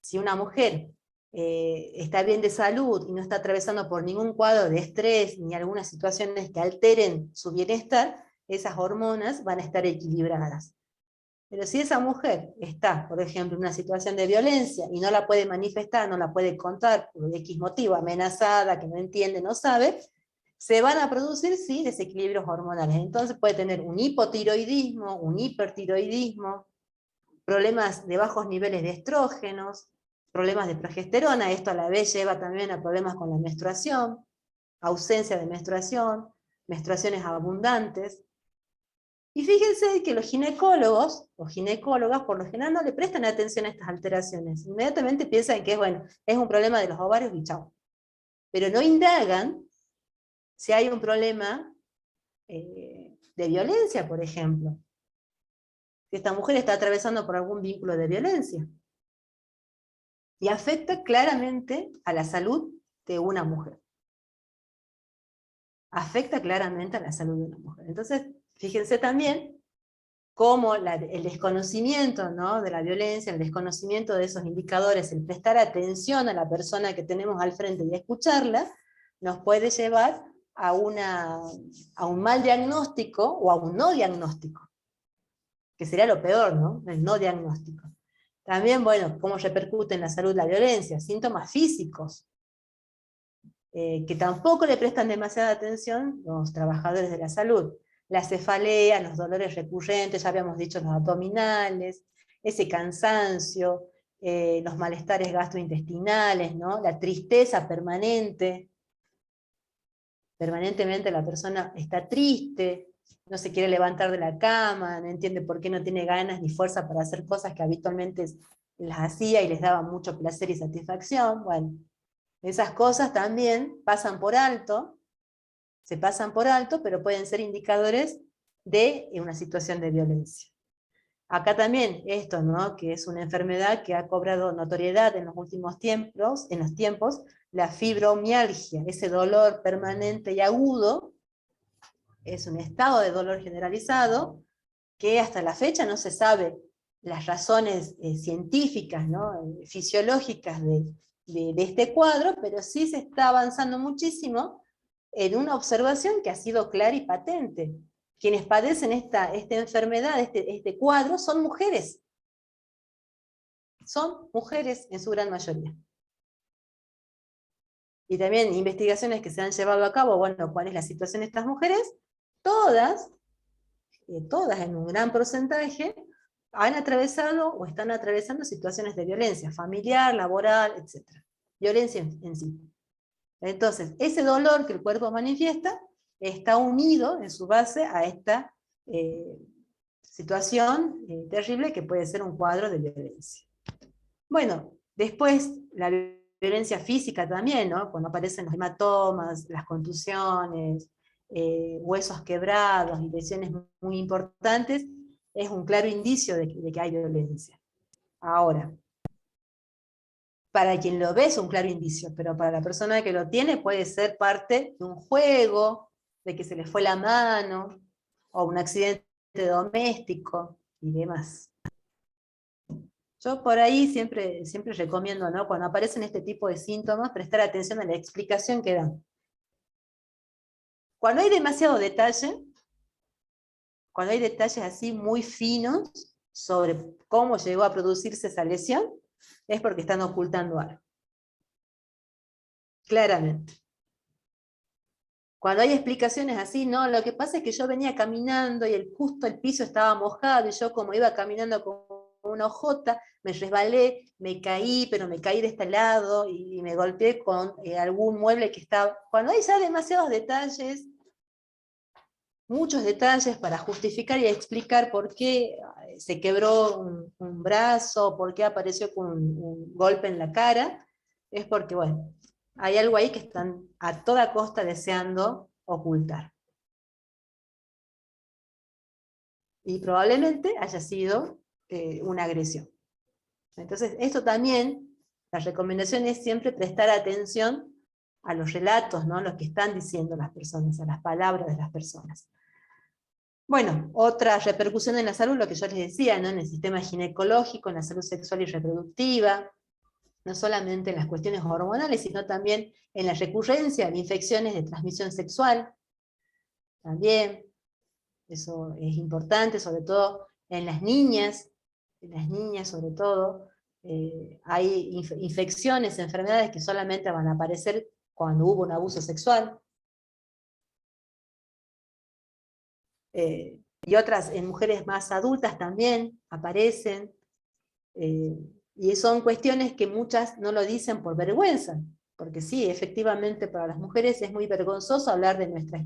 Si una mujer está bien de salud y no está atravesando por ningún cuadro de estrés ni algunas situaciones que alteren su bienestar, esas hormonas van a estar equilibradas. Pero si esa mujer está, por ejemplo, en una situación de violencia y no la puede manifestar, no la puede contar por X motivo, amenazada, que no entiende, no sabe, se van a producir, sí, desequilibrios hormonales. Entonces puede tener un hipotiroidismo, un hipertiroidismo, problemas de bajos niveles de estrógenos, problemas de progesterona. Esto a la vez lleva también a problemas con la menstruación, ausencia de menstruación, menstruaciones abundantes. Y fíjense que los ginecólogos o ginecólogas por lo general no le prestan atención a estas alteraciones. Inmediatamente piensan que es un problema de los ovarios y chau. Pero no indagan si hay un problema de violencia, por ejemplo. Si esta mujer está atravesando por algún vínculo de violencia. Y afecta claramente a la salud de una mujer. Afecta claramente a la salud de una mujer. Entonces, fíjense también cómo el desconocimiento, ¿no?, de la violencia, el desconocimiento de esos indicadores, el prestar atención a la persona que tenemos al frente y escucharla, nos puede llevar a un mal diagnóstico o a un no diagnóstico, que sería lo peor, ¿no?, el no diagnóstico. También, bueno, cómo repercute en la salud la violencia, síntomas físicos, que tampoco le prestan demasiada atención los trabajadores de la salud. La cefalea, los dolores recurrentes, ya habíamos dicho los abdominales, ese cansancio, los malestares gastrointestinales, ¿no?, la tristeza permanente. Permanentemente la persona está triste, no se quiere levantar de la cama, no entiende por qué no tiene ganas ni fuerza para hacer cosas que habitualmente las hacía y les daba mucho placer y satisfacción. Bueno, esas cosas también pasan por alto, se pasan por alto, pero pueden ser indicadores de una situación de violencia. Acá también esto, ¿no?, que es una enfermedad que ha cobrado notoriedad en los últimos tiempos, la fibromialgia, ese dolor permanente y agudo, es un estado de dolor generalizado, que hasta la fecha no se sabe las razones científicas, ¿no?, fisiológicas de este cuadro, pero sí se está avanzando muchísimo en una observación que ha sido clara y patente. Quienes padecen esta enfermedad, este cuadro, son mujeres. Son mujeres en su gran mayoría. Y también investigaciones que se han llevado a cabo, bueno, ¿cuál es la situación de estas mujeres? Todas en un gran porcentaje, han atravesado o están atravesando situaciones de violencia familiar, laboral, etc. Violencia en sí. Entonces, ese dolor que el cuerpo manifiesta está unido en su base a esta situación terrible que puede ser un cuadro de violencia. Bueno, después la violencia física también, ¿no?, cuando aparecen los hematomas, las contusiones, huesos quebrados y lesiones muy importantes, es un claro indicio de que hay violencia. Ahora, para quien lo ve es un claro indicio, pero para la persona que lo tiene puede ser parte de un juego, de que se le fue la mano, o un accidente doméstico, y demás. Yo por ahí siempre recomiendo, ¿no?, cuando aparecen este tipo de síntomas, prestar atención a la explicación que dan. Cuando hay demasiado detalle, cuando hay detalles así muy finos sobre cómo llegó a producirse esa lesión, es porque están ocultando algo. Claramente. Cuando hay explicaciones así, no, lo que pasa es que yo venía caminando y justo el piso estaba mojado, y yo como iba caminando con una hojota, me resbalé, me caí, pero me caí de este lado, y me golpeé con algún mueble que estaba... Cuando hay ya demasiados detalles, muchos detalles para justificar y explicar por qué se quebró un brazo, por qué apareció con un golpe en la cara, es porque, bueno, hay algo ahí que están a toda costa deseando ocultar. Y probablemente haya sido una agresión. Entonces, esto también, la recomendación es siempre prestar atención a los relatos, ¿no?, los que están diciendo las personas, a las palabras de las personas. Bueno, otra repercusión en la salud, lo que yo les decía, ¿no?, en el sistema ginecológico, en la salud sexual y reproductiva, no solamente en las cuestiones hormonales, sino también en la recurrencia de infecciones de transmisión sexual. También, eso es importante, sobre todo en las niñas sobre todo, hay infecciones, enfermedades que solamente van a aparecer cuando hubo un abuso sexual. Y otras en mujeres más adultas también aparecen, y son cuestiones que muchas no lo dicen por vergüenza, porque sí, efectivamente para las mujeres es muy vergonzoso hablar de nuestro,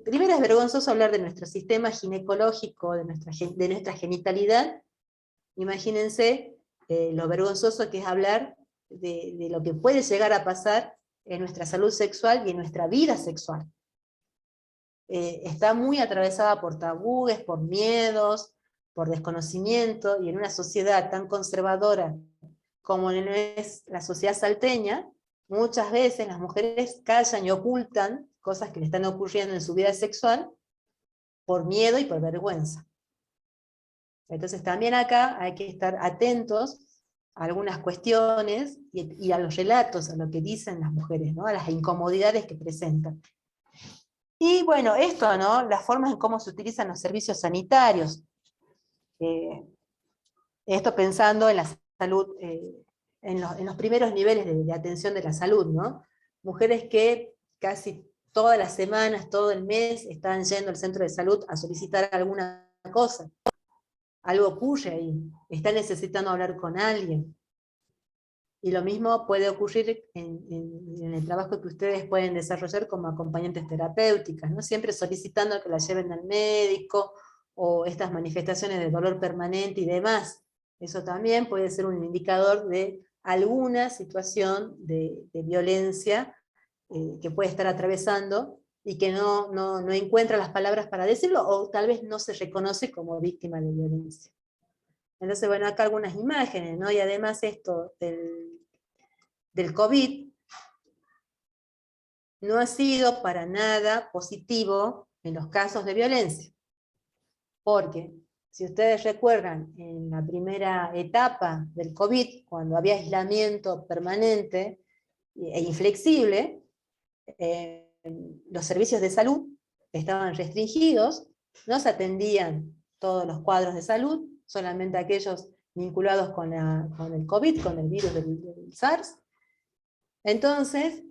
primero es vergonzoso hablar de nuestro sistema ginecológico, de nuestra genitalidad. Imagínense lo vergonzoso que es hablar de lo que puede llegar a pasar en nuestra salud sexual y en nuestra vida sexual. Está muy atravesada por tabúes, por miedos, por desconocimiento, y en una sociedad tan conservadora como es la sociedad salteña, muchas veces las mujeres callan y ocultan cosas que le están ocurriendo en su vida sexual por miedo y por vergüenza. Entonces también acá hay que estar atentos a algunas cuestiones y a los relatos, a lo que dicen las mujeres, ¿no? A las incomodidades que presentan. Y bueno, esto, ¿no? Las formas en cómo se utilizan los servicios sanitarios. Esto pensando en la salud, en los primeros niveles de atención de la salud, ¿no? Mujeres que casi todas las semanas, todo el mes, están yendo al centro de salud a solicitar alguna cosa. Algo ocurre ahí, están necesitando hablar con alguien. Y lo mismo puede ocurrir en el trabajo que ustedes pueden desarrollar como acompañantes terapéuticas, ¿no? Siempre solicitando que la lleven al médico, o estas manifestaciones de dolor permanente y demás. Eso también puede ser un indicador de alguna situación de violencia que puede estar atravesando y que no encuentra las palabras para decirlo, o tal vez no se reconoce como víctima de violencia. Entonces, bueno, acá algunas imágenes, ¿no? Y además esto del COVID no ha sido para nada positivo en los casos de violencia. Porque, si ustedes recuerdan, en la primera etapa del COVID, cuando había aislamiento permanente e inflexible, los servicios de salud estaban restringidos, no se atendían todos los cuadros de salud, solamente aquellos vinculados con el COVID, con el virus del SARS. Entonces,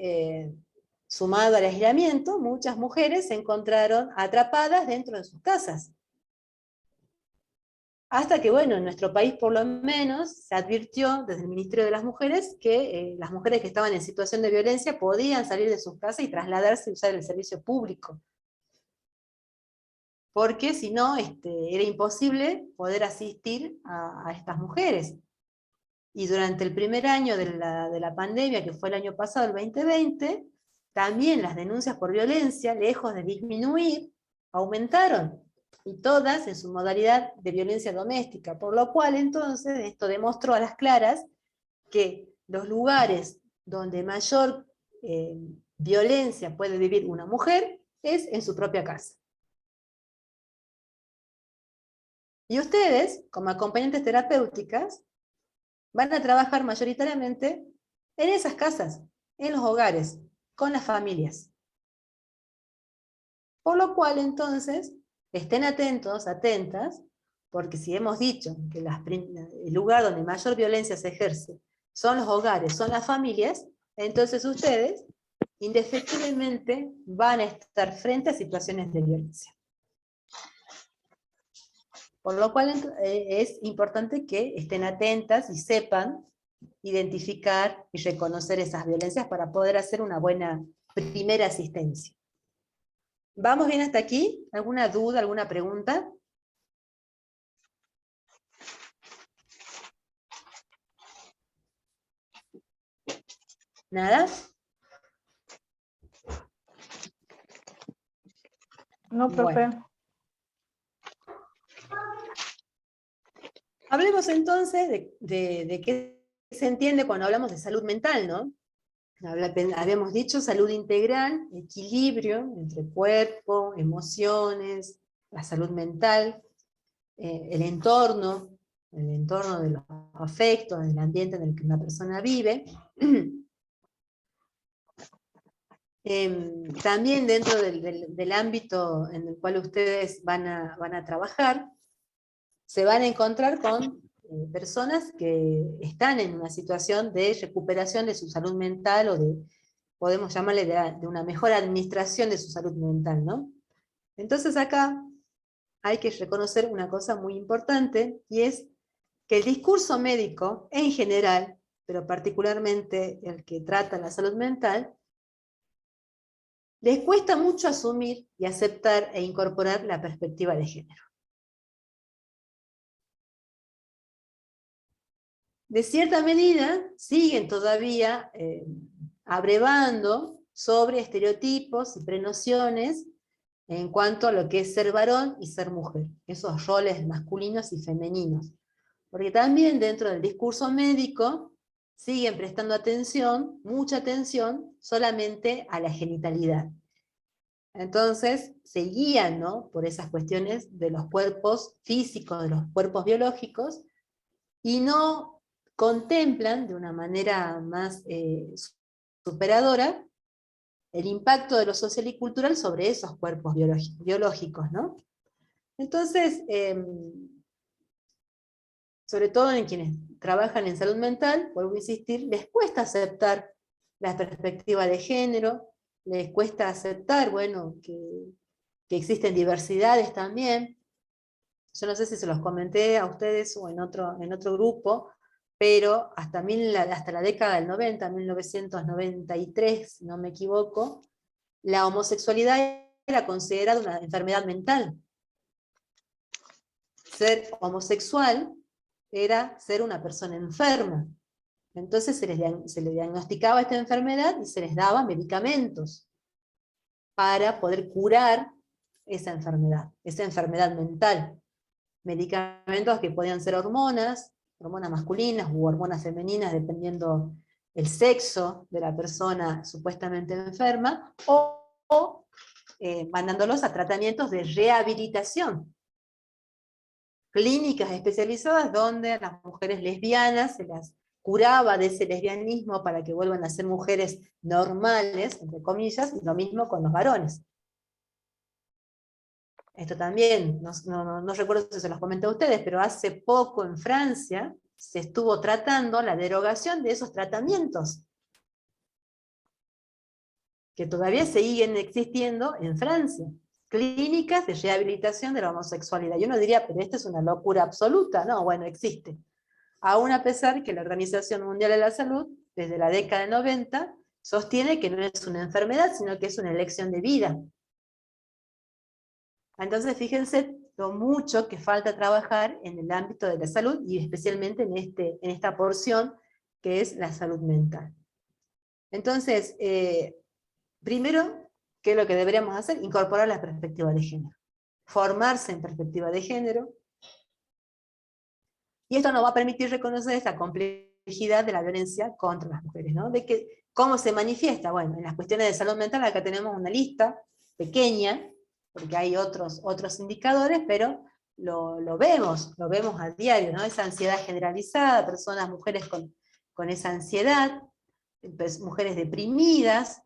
sumado al aislamiento, muchas mujeres se encontraron atrapadas dentro de sus casas. Hasta que, bueno, en nuestro país por lo menos se advirtió desde el Ministerio de las Mujeres que las mujeres que estaban en situación de violencia podían salir de sus casas y trasladarse y usar el servicio público. Porque si no, era imposible poder asistir a estas mujeres. Y durante el primer año de la pandemia, que fue el año pasado, el 2020, también las denuncias por violencia, lejos de disminuir, aumentaron. Y todas en su modalidad de violencia doméstica, por lo cual entonces esto demostró a las claras que los lugares donde mayor violencia puede vivir una mujer es en su propia casa. Y ustedes, como acompañantes terapéuticas, van a trabajar mayoritariamente en esas casas, en los hogares, con las familias. Por lo cual entonces, estén atentos, atentas, porque si hemos dicho que el lugar donde mayor violencia se ejerce son los hogares, son las familias, entonces ustedes indefectiblemente van a estar frente a situaciones de violencia. Por lo cual es importante que estén atentas y sepan identificar y reconocer esas violencias para poder hacer una buena primera asistencia. ¿Vamos bien hasta aquí? ¿Alguna duda, alguna pregunta? ¿Nada? No, profe. Bueno. Hablemos entonces de qué se entiende cuando hablamos de salud mental, ¿no? Habíamos dicho salud integral, equilibrio entre cuerpo, emociones, la salud mental, el entorno de los afectos, el ambiente en el que una persona vive. También dentro del ámbito en el cual ustedes van a trabajar, se van a encontrar con personas que están en una situación de recuperación de su salud mental, o podemos llamarle de una mejor administración de su salud mental, ¿no? Entonces acá hay que reconocer una cosa muy importante, y es que el discurso médico en general, pero particularmente el que trata la salud mental, les cuesta mucho asumir y aceptar e incorporar la perspectiva de género. De cierta medida, siguen todavía abrevando sobre estereotipos y prenociones en cuanto a lo que es ser varón y ser mujer, esos roles masculinos y femeninos. Porque también dentro del discurso médico siguen prestando atención, mucha atención, solamente a la genitalidad. Entonces se guían, ¿no?, por esas cuestiones de los cuerpos físicos, de los cuerpos biológicos, y no contemplan de una manera más superadora el impacto de lo social y cultural sobre esos cuerpos biológicos, ¿no? Entonces, sobre todo en quienes trabajan en salud mental, vuelvo a insistir, les cuesta aceptar la perspectiva de género, les cuesta aceptar, bueno, que existen diversidades también. Yo no sé si se los comenté a ustedes o en otro grupo, pero hasta la década del 90, 1993, si no me equivoco, la homosexualidad era considerada una enfermedad mental. Ser homosexual era ser una persona enferma. Entonces se le diagnosticaba esta enfermedad y se les daba medicamentos para poder curar esa enfermedad mental. Medicamentos que podían ser hormonas masculinas u hormonas femeninas, dependiendo el sexo de la persona supuestamente enferma, o mandándolos a tratamientos de rehabilitación. Clínicas especializadas donde a las mujeres lesbianas se las curaba de ese lesbianismo para que vuelvan a ser mujeres normales, entre comillas, y lo mismo con los varones. Esto también, no recuerdo si se los comenté a ustedes, pero hace poco en Francia se estuvo tratando la derogación de esos tratamientos, que todavía siguen existiendo en Francia. Clínicas de rehabilitación de la homosexualidad. Y uno diría, pero esto es una locura absoluta. No, bueno, existe. Aún a pesar que la Organización Mundial de la Salud, desde la década del 90, sostiene que no es una enfermedad, sino que es una elección de vida. Entonces, fíjense lo mucho que falta trabajar en el ámbito de la salud, y especialmente en esta porción que es la salud mental. Entonces, primero, ¿qué es lo que deberíamos hacer? Incorporar la perspectiva de género. Formarse en perspectiva de género. Y esto nos va a permitir reconocer esta complejidad de la violencia contra las mujeres, ¿no? ¿Cómo se manifiesta? Bueno, en las cuestiones de salud mental acá tenemos una lista pequeña, porque hay otros indicadores, pero lo vemos a diario, ¿no? Esa ansiedad generalizada, mujeres con esa ansiedad, mujeres deprimidas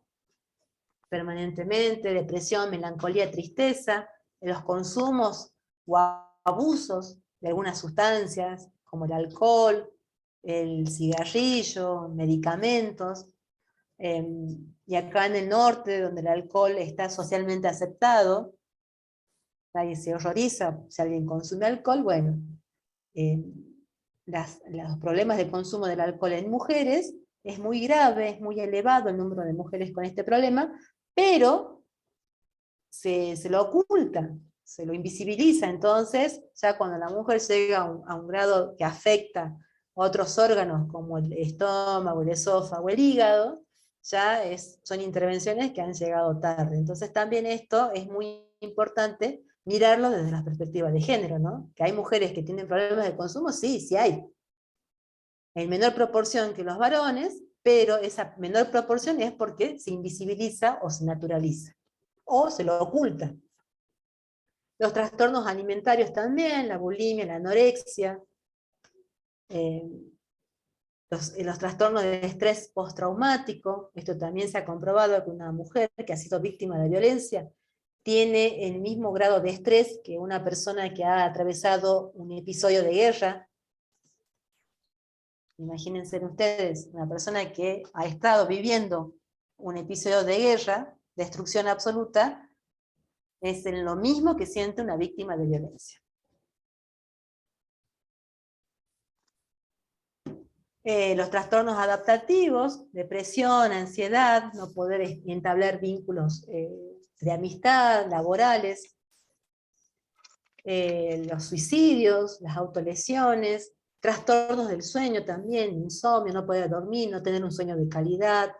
permanentemente, depresión, melancolía, tristeza, los consumos o abusos de algunas sustancias, como el alcohol, el cigarrillo, medicamentos, y acá en el norte, donde el alcohol está socialmente aceptado, nadie se horroriza si alguien consume alcohol, bueno, los problemas de consumo del alcohol en mujeres es muy grave, es muy elevado el número de mujeres con este problema, pero se lo oculta, se lo invisibiliza. Entonces, ya cuando la mujer llega a un grado que afecta a otros órganos como el estómago, el esófago, el hígado, ya son intervenciones que han llegado tarde. Entonces también esto es muy importante mirarlo desde la perspectiva de género, ¿no? Que hay mujeres que tienen problemas de consumo, sí, sí hay. En menor proporción que los varones, pero esa menor proporción es porque se invisibiliza o se naturaliza, o se lo oculta. Los trastornos alimentarios también, la bulimia, la anorexia, los trastornos de estrés postraumático. Esto también se ha comprobado que una mujer que ha sido víctima de violencia tiene el mismo grado de estrés que una persona que ha atravesado un episodio de guerra. Imagínense ustedes, una persona que ha estado viviendo un episodio de guerra, destrucción absoluta, es lo mismo que siente una víctima de violencia. Los trastornos adaptativos, depresión, ansiedad, no poder entablar vínculos de amistad, laborales, los suicidios, las autolesiones, trastornos del sueño también, insomnio, no poder dormir, no tener un sueño de calidad,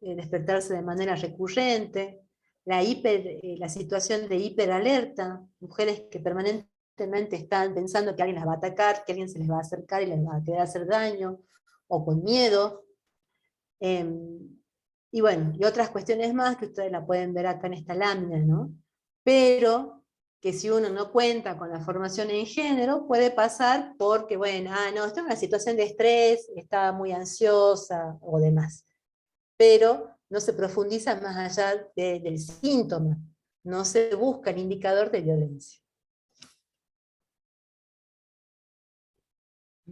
despertarse de manera recurrente, la situación de hiperalerta, mujeres que permanentemente están pensando que alguien las va a atacar, que alguien se les va a acercar y les va a querer hacer daño, o con miedo. Y bueno, y otras cuestiones más que ustedes la pueden ver acá en esta lámina, ¿no? Pero que si uno no cuenta con la formación en género, puede pasar porque, bueno, no, está en una situación de estrés, está muy ansiosa o demás. Pero no se profundiza más allá del síntoma, no se busca el indicador de violencia.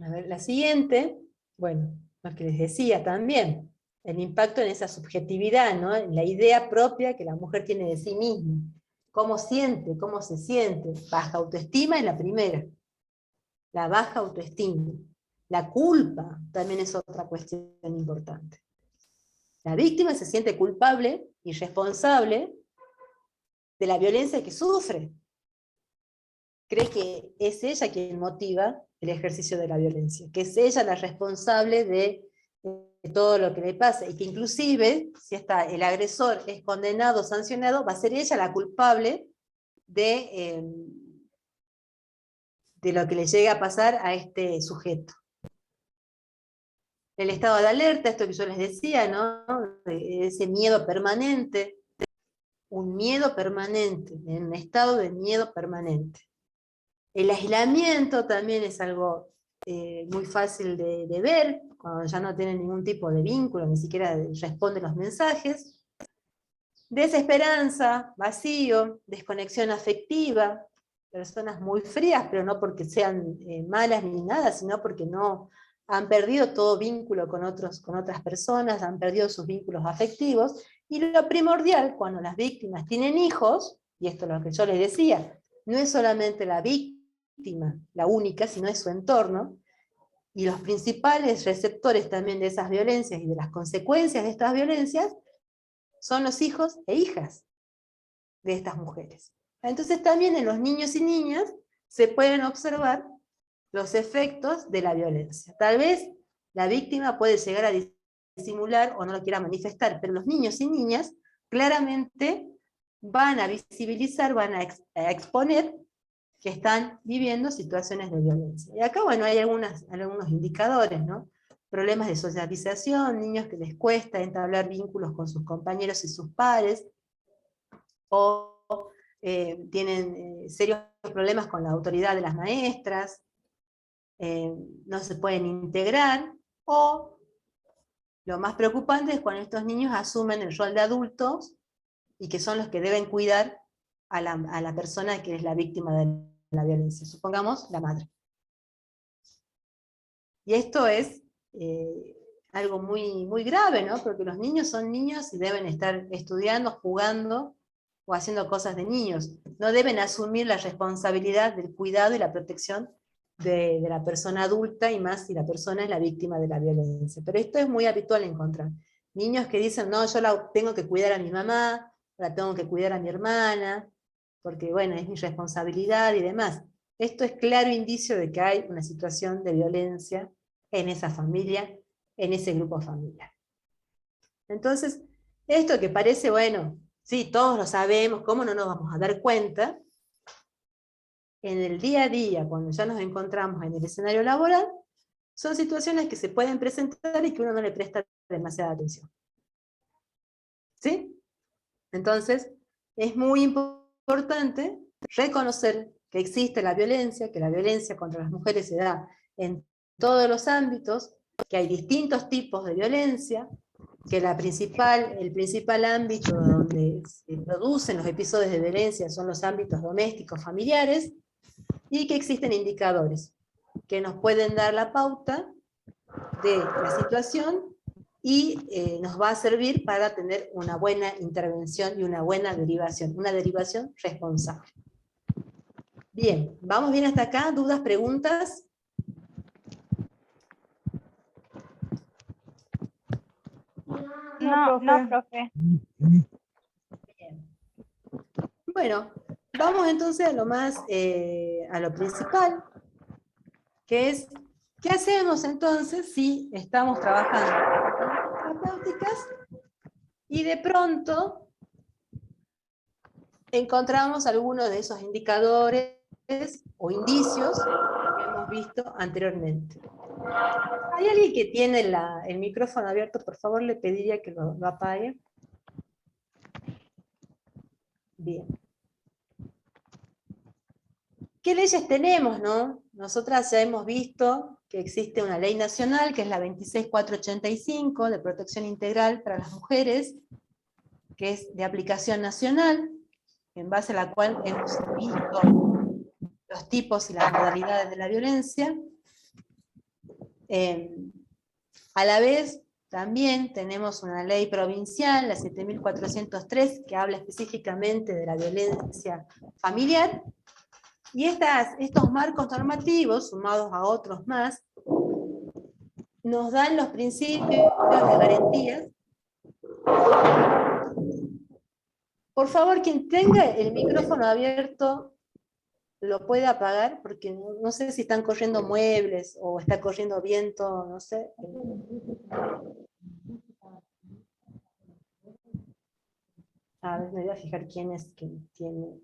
A ver, la siguiente, bueno, lo que les decía también, el impacto en esa subjetividad, ¿no? En la idea propia que la mujer tiene de sí misma. ¿Cómo siente? ¿Cómo se siente? Baja autoestima es la primera. La baja autoestima. La culpa también es otra cuestión importante. La víctima se siente culpable y responsable de la violencia que sufre. Cree que es ella quien motiva el ejercicio de la violencia, que es ella la responsable de todo lo que le pasa, y que inclusive, si el agresor es condenado, sancionado, va a ser ella la culpable de lo que le llega a pasar a este sujeto. El estado de alerta, esto que yo les decía, ¿no? Ese miedo permanente, un miedo permanente, en un estado de miedo permanente. El aislamiento también es algo muy fácil de ver, cuando ya no tienen ningún tipo de vínculo, ni siquiera responden los mensajes. Desesperanza, vacío, desconexión afectiva, personas muy frías, pero no porque sean malas ni nada, sino porque no han perdido todo vínculo con otras personas, han perdido sus vínculos afectivos. Y lo primordial, cuando las víctimas tienen hijos, y esto es lo que yo les decía, no es solamente la víctima la única, sino es su entorno, y los principales receptores también de esas violencias y de las consecuencias de estas violencias son los hijos e hijas de estas mujeres. Entonces también en los niños y niñas se pueden observar los efectos de la violencia. Tal vez la víctima puede llegar a disimular o no lo quiera manifestar, pero los niños y niñas claramente van a visibilizar, van a exponer que están viviendo situaciones de violencia. Y acá, bueno, hay algunos indicadores, ¿no? Problemas de socialización, niños que les cuesta entablar vínculos con sus compañeros y sus pares, o tienen serios problemas con la autoridad de las maestras, no se pueden integrar, o lo más preocupante es cuando estos niños asumen el rol de adultos y que son los que deben cuidar a la persona que es la víctima de la violencia, supongamos la madre. Y esto es algo muy, muy grave, ¿no? Porque los niños son niños y deben estar estudiando, jugando o haciendo cosas de niños. No deben asumir la responsabilidad del cuidado y la protección de la persona adulta, y más si la persona es la víctima de la violencia. Pero esto es muy habitual encontrar. Niños que dicen, no, yo la tengo que cuidar a mi mamá, la tengo que cuidar a mi hermana, porque bueno, es mi responsabilidad y demás. Esto es claro indicio de que hay una situación de violencia en esa familia, en ese grupo familiar. Entonces, esto que parece, bueno, sí, todos lo sabemos, ¿cómo no nos vamos a dar cuenta? En el día a día, cuando ya nos encontramos en el escenario laboral, son situaciones que se pueden presentar y que uno no le presta demasiada atención. ¿Sí? Entonces, es muy importante reconocer que existe la violencia, que la violencia contra las mujeres se da en todos los ámbitos, que hay distintos tipos de violencia, que el principal ámbito donde se producen los episodios de violencia son los ámbitos domésticos, familiares, y que existen indicadores que nos pueden dar la pauta de la situación y nos va a servir para tener una buena intervención y una buena derivación, una derivación responsable. Bien, ¿vamos bien hasta acá? ¿Dudas, preguntas? No, profe. Bien. Bueno, vamos entonces a a lo principal, que es, ¿qué hacemos entonces si estamos trabajando terapéuticas y de pronto encontramos algunos de esos indicadores o indicios que hemos visto anteriormente? ¿Hay alguien que tiene el micrófono abierto? Por favor, le pediría que lo apague. Bien. ¿Qué leyes tenemos, no? Nosotras ya hemos visto que existe una ley nacional, que es la 26485, de protección integral para las mujeres, que es de aplicación nacional, en base a la cual hemos visto los tipos y las modalidades de la violencia. A la vez, también tenemos una ley provincial, la 7403, que habla específicamente de la violencia familiar, y estos marcos normativos, sumados a otros más, nos dan los principios, las garantías. Por favor, quien tenga el micrófono abierto, lo puede apagar, porque no sé si están corriendo muebles, o está corriendo viento, no sé. A ver, me voy a fijar quién es quien tiene.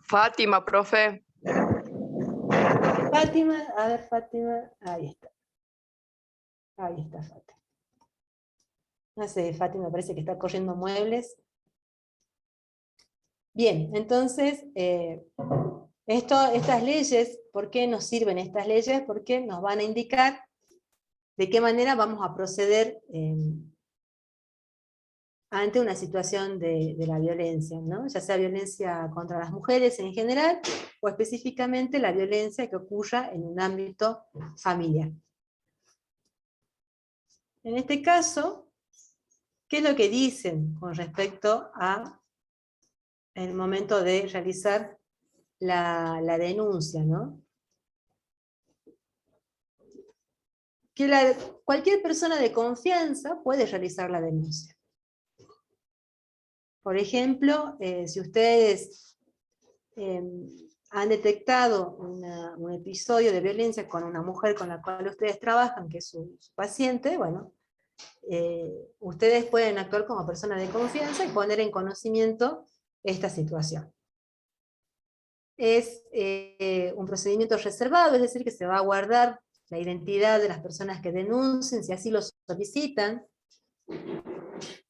Fátima, profe. Fátima, a ver, Fátima, ahí está. Ahí está Fátima. No sé, Fátima parece que está corriendo muebles. Bien, entonces, estas leyes, ¿por qué nos sirven estas leyes? Porque nos van a indicar de qué manera vamos a proceder ante una situación de la violencia, ¿no? Ya sea violencia contra las mujeres en general, o específicamente la violencia que ocurra en un ámbito familiar. En este caso, ¿qué es lo que dicen con respecto a el momento de realizar la denuncia, ¿no? Que cualquier persona de confianza puede realizar la denuncia. Por ejemplo, si ustedes han detectado un episodio de violencia con una mujer con la cual ustedes trabajan, que es su paciente, bueno, ustedes pueden actuar como persona de confianza y poner en conocimiento esta situación. Es un procedimiento reservado, es decir, que se va a guardar la identidad de las personas que denuncien, si así lo solicitan.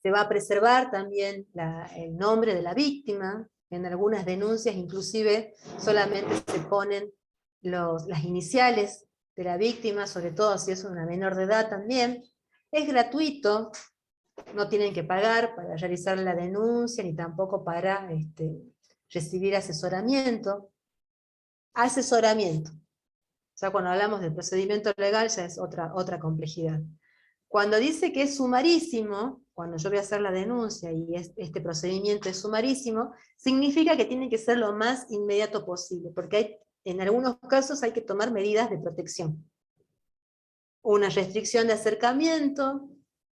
Se va a preservar también el nombre de la víctima. En algunas denuncias inclusive solamente se ponen las iniciales de la víctima, sobre todo si es una menor de edad también. Es gratuito, no tienen que pagar para realizar la denuncia, ni tampoco para recibir asesoramiento. Asesoramiento. Ya cuando hablamos del procedimiento legal ya es otra complejidad. Cuando dice que es sumarísimo, cuando yo voy a hacer la denuncia y este procedimiento es sumarísimo, significa que tiene que ser lo más inmediato posible, porque en algunos casos hay que tomar medidas de protección. Una restricción de acercamiento,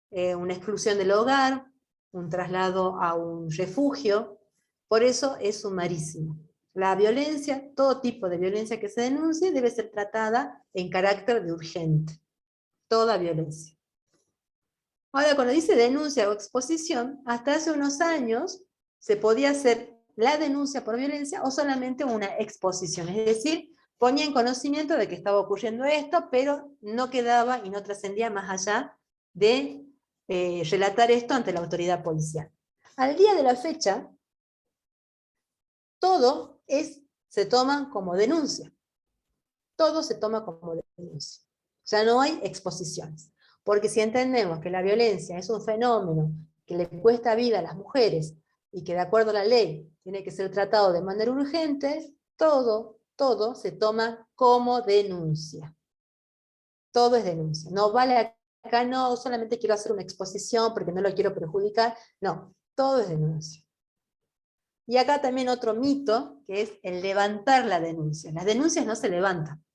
una exclusión del hogar, un traslado a un refugio, por eso es sumarísimo. La violencia, todo tipo de violencia que se denuncie, debe ser tratada en carácter de urgente. Toda violencia. Ahora, cuando dice denuncia o exposición, hasta hace unos años se podía hacer la denuncia por violencia o solamente una exposición. Es decir, ponía en conocimiento de que estaba ocurriendo esto, pero no quedaba y no trascendía más allá de relatar esto ante la autoridad policial. Al día de la fecha, todo se toma como denuncia. Todo se toma como denuncia. Ya no hay exposiciones. Porque si entendemos que la violencia es un fenómeno que le cuesta vida a las mujeres y que de acuerdo a la ley tiene que ser tratado de manera urgente, todo se toma como denuncia. Todo es denuncia. No vale acá, no, solamente quiero hacer una exposición porque no lo quiero perjudicar. No, todo es denuncia. Y acá también otro mito, que es el levantar la denuncia. Las denuncias no se levantan.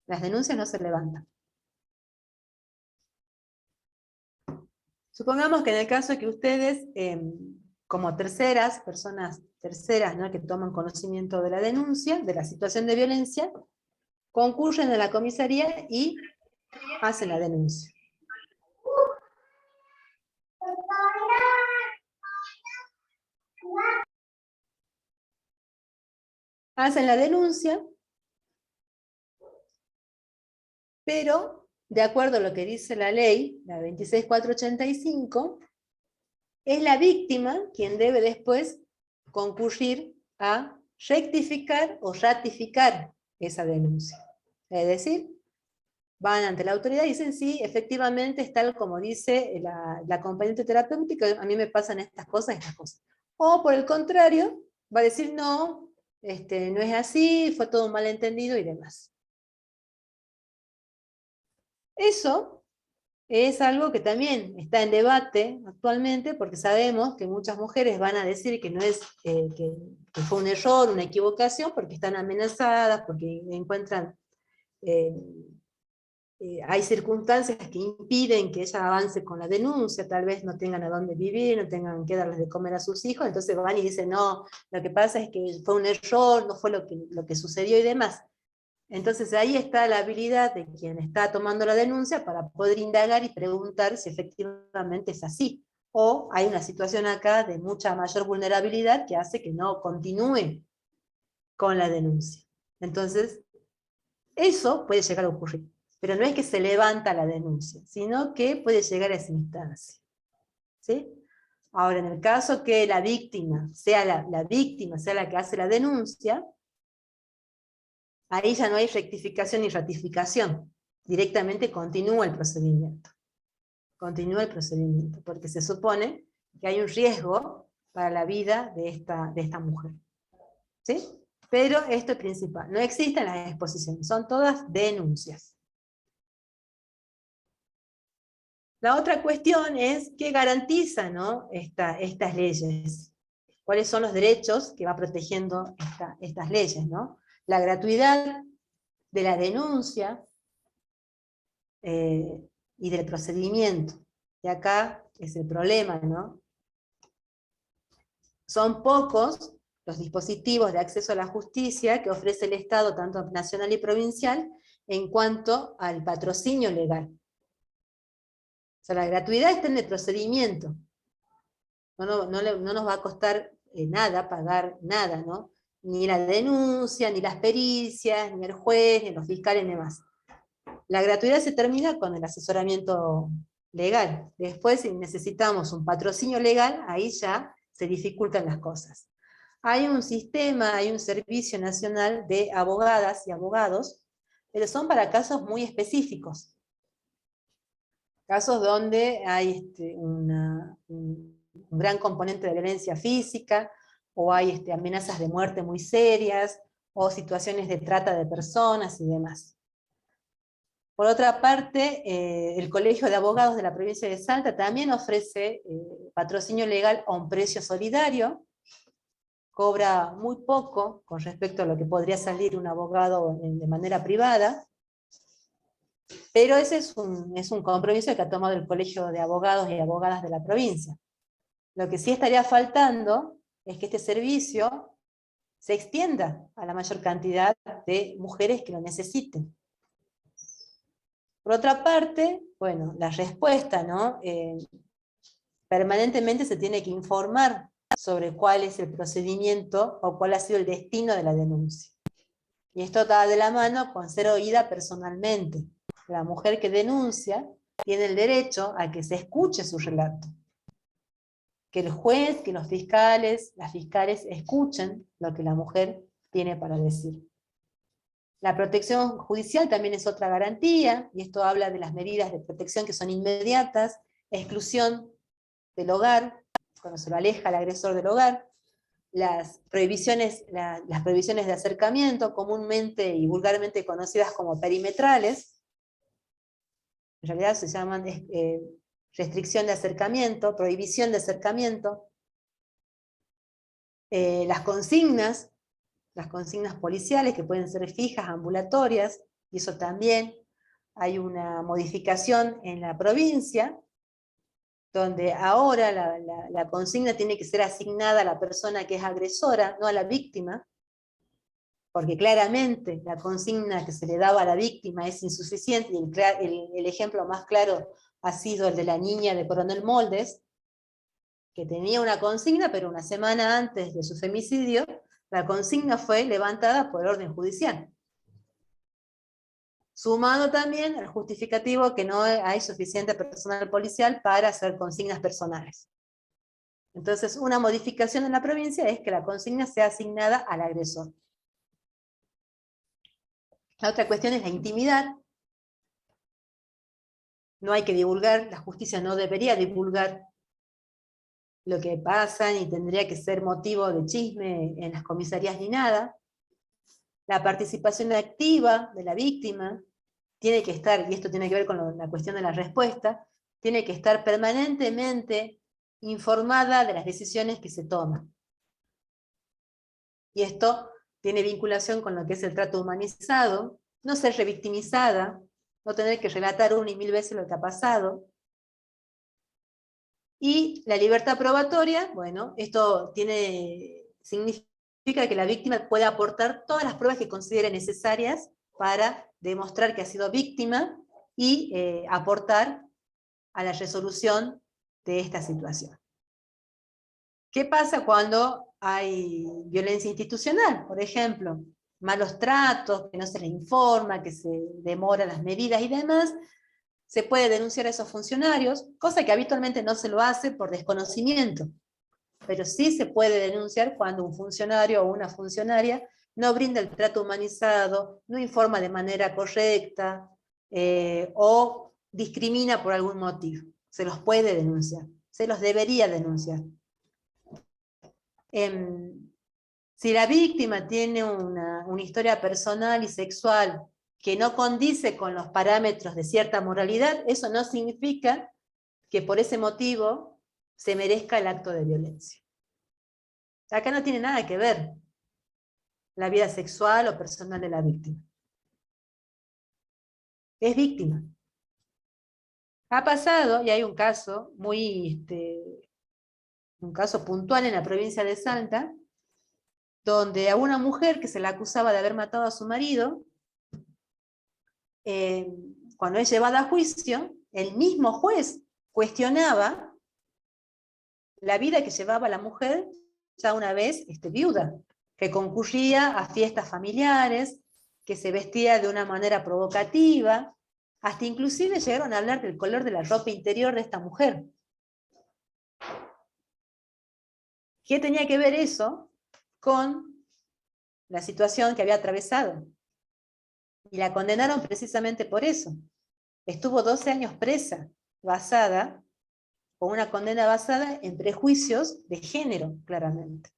Las denuncias no se levantan. Supongamos que en el caso de que ustedes, como personas terceras, ¿no?, que toman conocimiento de la denuncia, de la situación de violencia, concurren a la comisaría y hacen la denuncia. hacen la denuncia, pero de acuerdo a lo que dice la ley, la 26485, es la víctima quien debe después concurrir a rectificar o ratificar esa denuncia. Es decir, van ante la autoridad y dicen, sí, efectivamente es tal como dice la acompañante terapéutica, a mí me pasan estas cosas. O por el contrario, va a decir, no, no es así, fue todo un malentendido y demás. Eso es algo que también está en debate actualmente, porque sabemos que muchas mujeres van a decir que no es, que fue un error, una equivocación, porque están amenazadas, porque encuentran, hay circunstancias que impiden que ella avance con la denuncia, tal vez no tengan a dónde vivir, no tengan que darles de comer a sus hijos, entonces van y dicen, no, lo que pasa es que fue un error, no fue lo que sucedió y demás. Entonces ahí está la habilidad de quien está tomando la denuncia para poder indagar y preguntar si efectivamente es así. O hay una situación acá de mucha mayor vulnerabilidad que hace que no continúe con la denuncia. Entonces, eso puede llegar a ocurrir. Pero no es que se levanta la denuncia, sino que puede llegar a esa instancia. ¿Sí? Ahora, en el caso que la víctima sea la víctima, sea la que hace la denuncia, ahí ya no hay rectificación ni ratificación. Directamente continúa el procedimiento. Continúa el procedimiento, porque se supone que hay un riesgo para la vida de esta mujer. ¿Sí? Pero esto es principal. No existen las exposiciones, son todas denuncias. La otra cuestión es qué garantiza, ¿no? estas leyes. ¿Cuáles son los derechos que va protegiendo estas leyes, ¿no? La gratuidad de la denuncia y del procedimiento. Y acá es el problema, ¿no? Son pocos los dispositivos de acceso a la justicia que ofrece el Estado, tanto nacional y provincial, en cuanto al patrocinio legal. O sea, la gratuidad está en el procedimiento. No nos va a costar nada, pagar nada, ¿no? Ni la denuncia, ni las pericias, ni el juez, ni los fiscales, ni demás. La gratuidad se termina con el asesoramiento legal. Después, si necesitamos un patrocinio legal, ahí ya se dificultan las cosas. Hay un sistema, hay un servicio nacional de abogadas y abogados, pero son para casos muy específicos. Casos donde hay un gran componente de violencia física, o hay amenazas de muerte muy serias, o situaciones de trata de personas y demás. Por otra parte, el Colegio de Abogados de la provincia de Salta también ofrece patrocinio legal a un precio solidario, cobra muy poco con respecto a lo que podría salir un abogado de manera privada, pero ese es un compromiso que ha tomado el Colegio de Abogados y Abogadas de la provincia. Lo que sí estaría faltando es que este servicio se extienda a la mayor cantidad de mujeres que lo necesiten. Por otra parte, bueno, la respuesta, ¿no? Permanentemente se tiene que informar sobre cuál es el procedimiento o cuál ha sido el destino de la denuncia. Y esto está de la mano con ser oída personalmente. La mujer que denuncia tiene el derecho a que se escuche su relato. Que el juez, que los fiscales, las fiscales escuchen lo que la mujer tiene para decir. La protección judicial también es otra garantía, y esto habla de las medidas de protección que son inmediatas, exclusión del hogar, cuando se lo aleja el agresor del hogar, las prohibiciones de acercamiento, comúnmente y vulgarmente conocidas como perimetrales, en realidad se llaman restricción de acercamiento, prohibición de acercamiento, las consignas policiales que pueden ser fijas, ambulatorias, y eso también hay una modificación en la provincia, donde ahora la consigna tiene que ser asignada a la persona que es agresora, no a la víctima, porque claramente la consigna que se le daba a la víctima es insuficiente, y el ejemplo más claro ha sido el de la niña de Coronel Moldes, que tenía una consigna, pero una semana antes de su femicidio, La consigna fue levantada por orden judicial. Sumado también al justificativo que no hay suficiente personal policial para hacer consignas personales. Entonces, una modificación en la provincia es que la consigna sea asignada al agresor. La otra cuestión es la intimidad. No hay que divulgar, la justicia no debería divulgar lo que pasa, ni tendría que ser motivo de chisme en las comisarías ni nada. La participación activa de la víctima tiene que estar, y esto tiene que ver con la cuestión de la respuesta, tiene que estar permanentemente informada de las decisiones que se toman. Y esto tiene vinculación con lo que es el trato humanizado, no ser revictimizada, no tener que relatar una y mil veces lo que ha pasado. Y la libertad probatoria, bueno, esto significa que la víctima puede aportar todas las pruebas que considere necesarias para demostrar que ha sido víctima y aportar a la resolución de esta situación. ¿Qué pasa cuando hay violencia institucional? Por ejemplo, malos tratos, que no se le informa, que se demoran las medidas y demás. Se puede denunciar a esos funcionarios, cosa que habitualmente no se lo hace por desconocimiento. Pero sí se puede denunciar cuando un funcionario o una funcionaria no brinda el trato humanizado, no informa de manera correcta, o discrimina por algún motivo. Se los puede denunciar, se los debería denunciar. Si la víctima tiene una historia personal y sexual que no condice con los parámetros de cierta moralidad, eso no significa que por ese motivo se merezca el acto de violencia. Acá no tiene nada que ver la vida sexual o personal de la víctima. Es víctima. Ha pasado, y hay un caso un caso puntual en la provincia de Salta, donde a una mujer que se la acusaba de haber matado a su marido, cuando es llevada a juicio, el mismo juez cuestionaba la vida que llevaba la mujer ya una vez viuda, que concurría a fiestas familiares, que se vestía de una manera provocativa, hasta inclusive llegaron a hablar del color de la ropa interior de esta mujer. ¿Qué tenía que ver eso con la situación que había atravesado? Y la condenaron precisamente por eso. Estuvo 12 años presa, con una condena basada en prejuicios de género, claramente.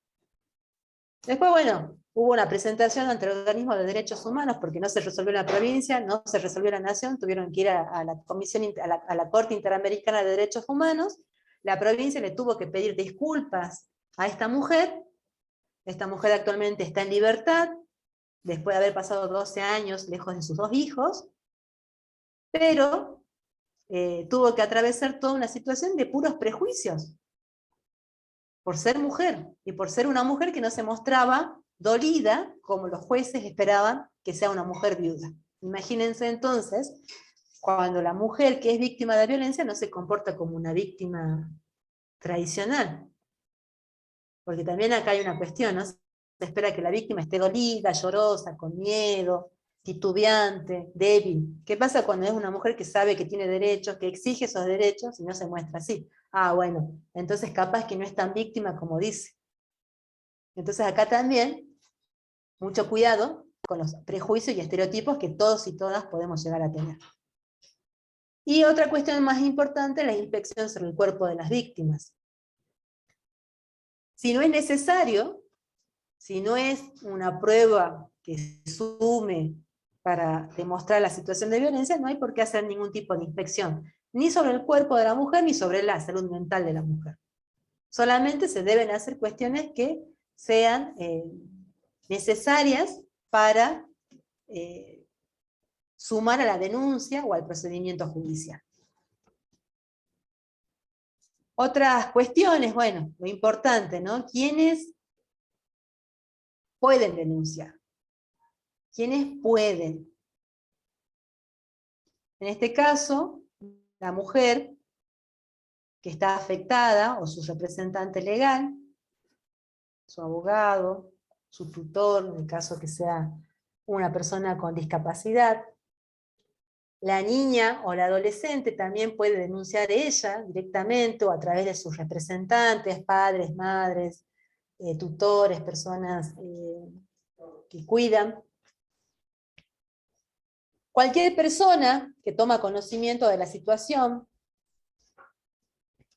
Después, bueno, hubo una presentación ante el organismo de derechos humanos porque no se resolvió en la provincia, no se resolvió en la nación, tuvieron que ir a la Corte Interamericana de Derechos Humanos. La provincia le tuvo que pedir disculpas a esta mujer. Esta mujer actualmente está en libertad, después de haber pasado 12 años lejos de sus 2 hijos, pero tuvo que atravesar toda una situación de puros prejuicios, por ser mujer, y por ser una mujer que no se mostraba dolida, como los jueces esperaban que sea una mujer viuda. Imagínense entonces, cuando la mujer que es víctima de violencia no se comporta como una víctima tradicional. Porque también acá hay una cuestión, ¿no? Se espera que la víctima esté dolida, llorosa, con miedo, titubeante, débil. ¿Qué pasa cuando es una mujer que sabe que tiene derechos, que exige esos derechos y no se muestra así? Ah, bueno, entonces capaz que no es tan víctima como dice. Entonces acá también, mucho cuidado con los prejuicios y estereotipos que todos y todas podemos llegar a tener. Y otra cuestión más importante, la inspección sobre el cuerpo de las víctimas. Si no es necesario, si no es una prueba que sume para demostrar la situación de violencia, no hay por qué hacer ningún tipo de inspección, ni sobre el cuerpo de la mujer, ni sobre la salud mental de la mujer. Solamente se deben hacer cuestiones que sean necesarias para sumar a la denuncia o al procedimiento judicial. Otras cuestiones, bueno, lo importante, ¿no? ¿Quiénes pueden denunciar? ¿Quiénes pueden? En este caso, la mujer que está afectada, o su representante legal, su abogado, su tutor, en el caso que sea una persona con discapacidad. La niña o la adolescente también puede denunciar ella directamente o a través de sus representantes, padres, madres, tutores, personas que cuidan. Cualquier persona que toma conocimiento de la situación,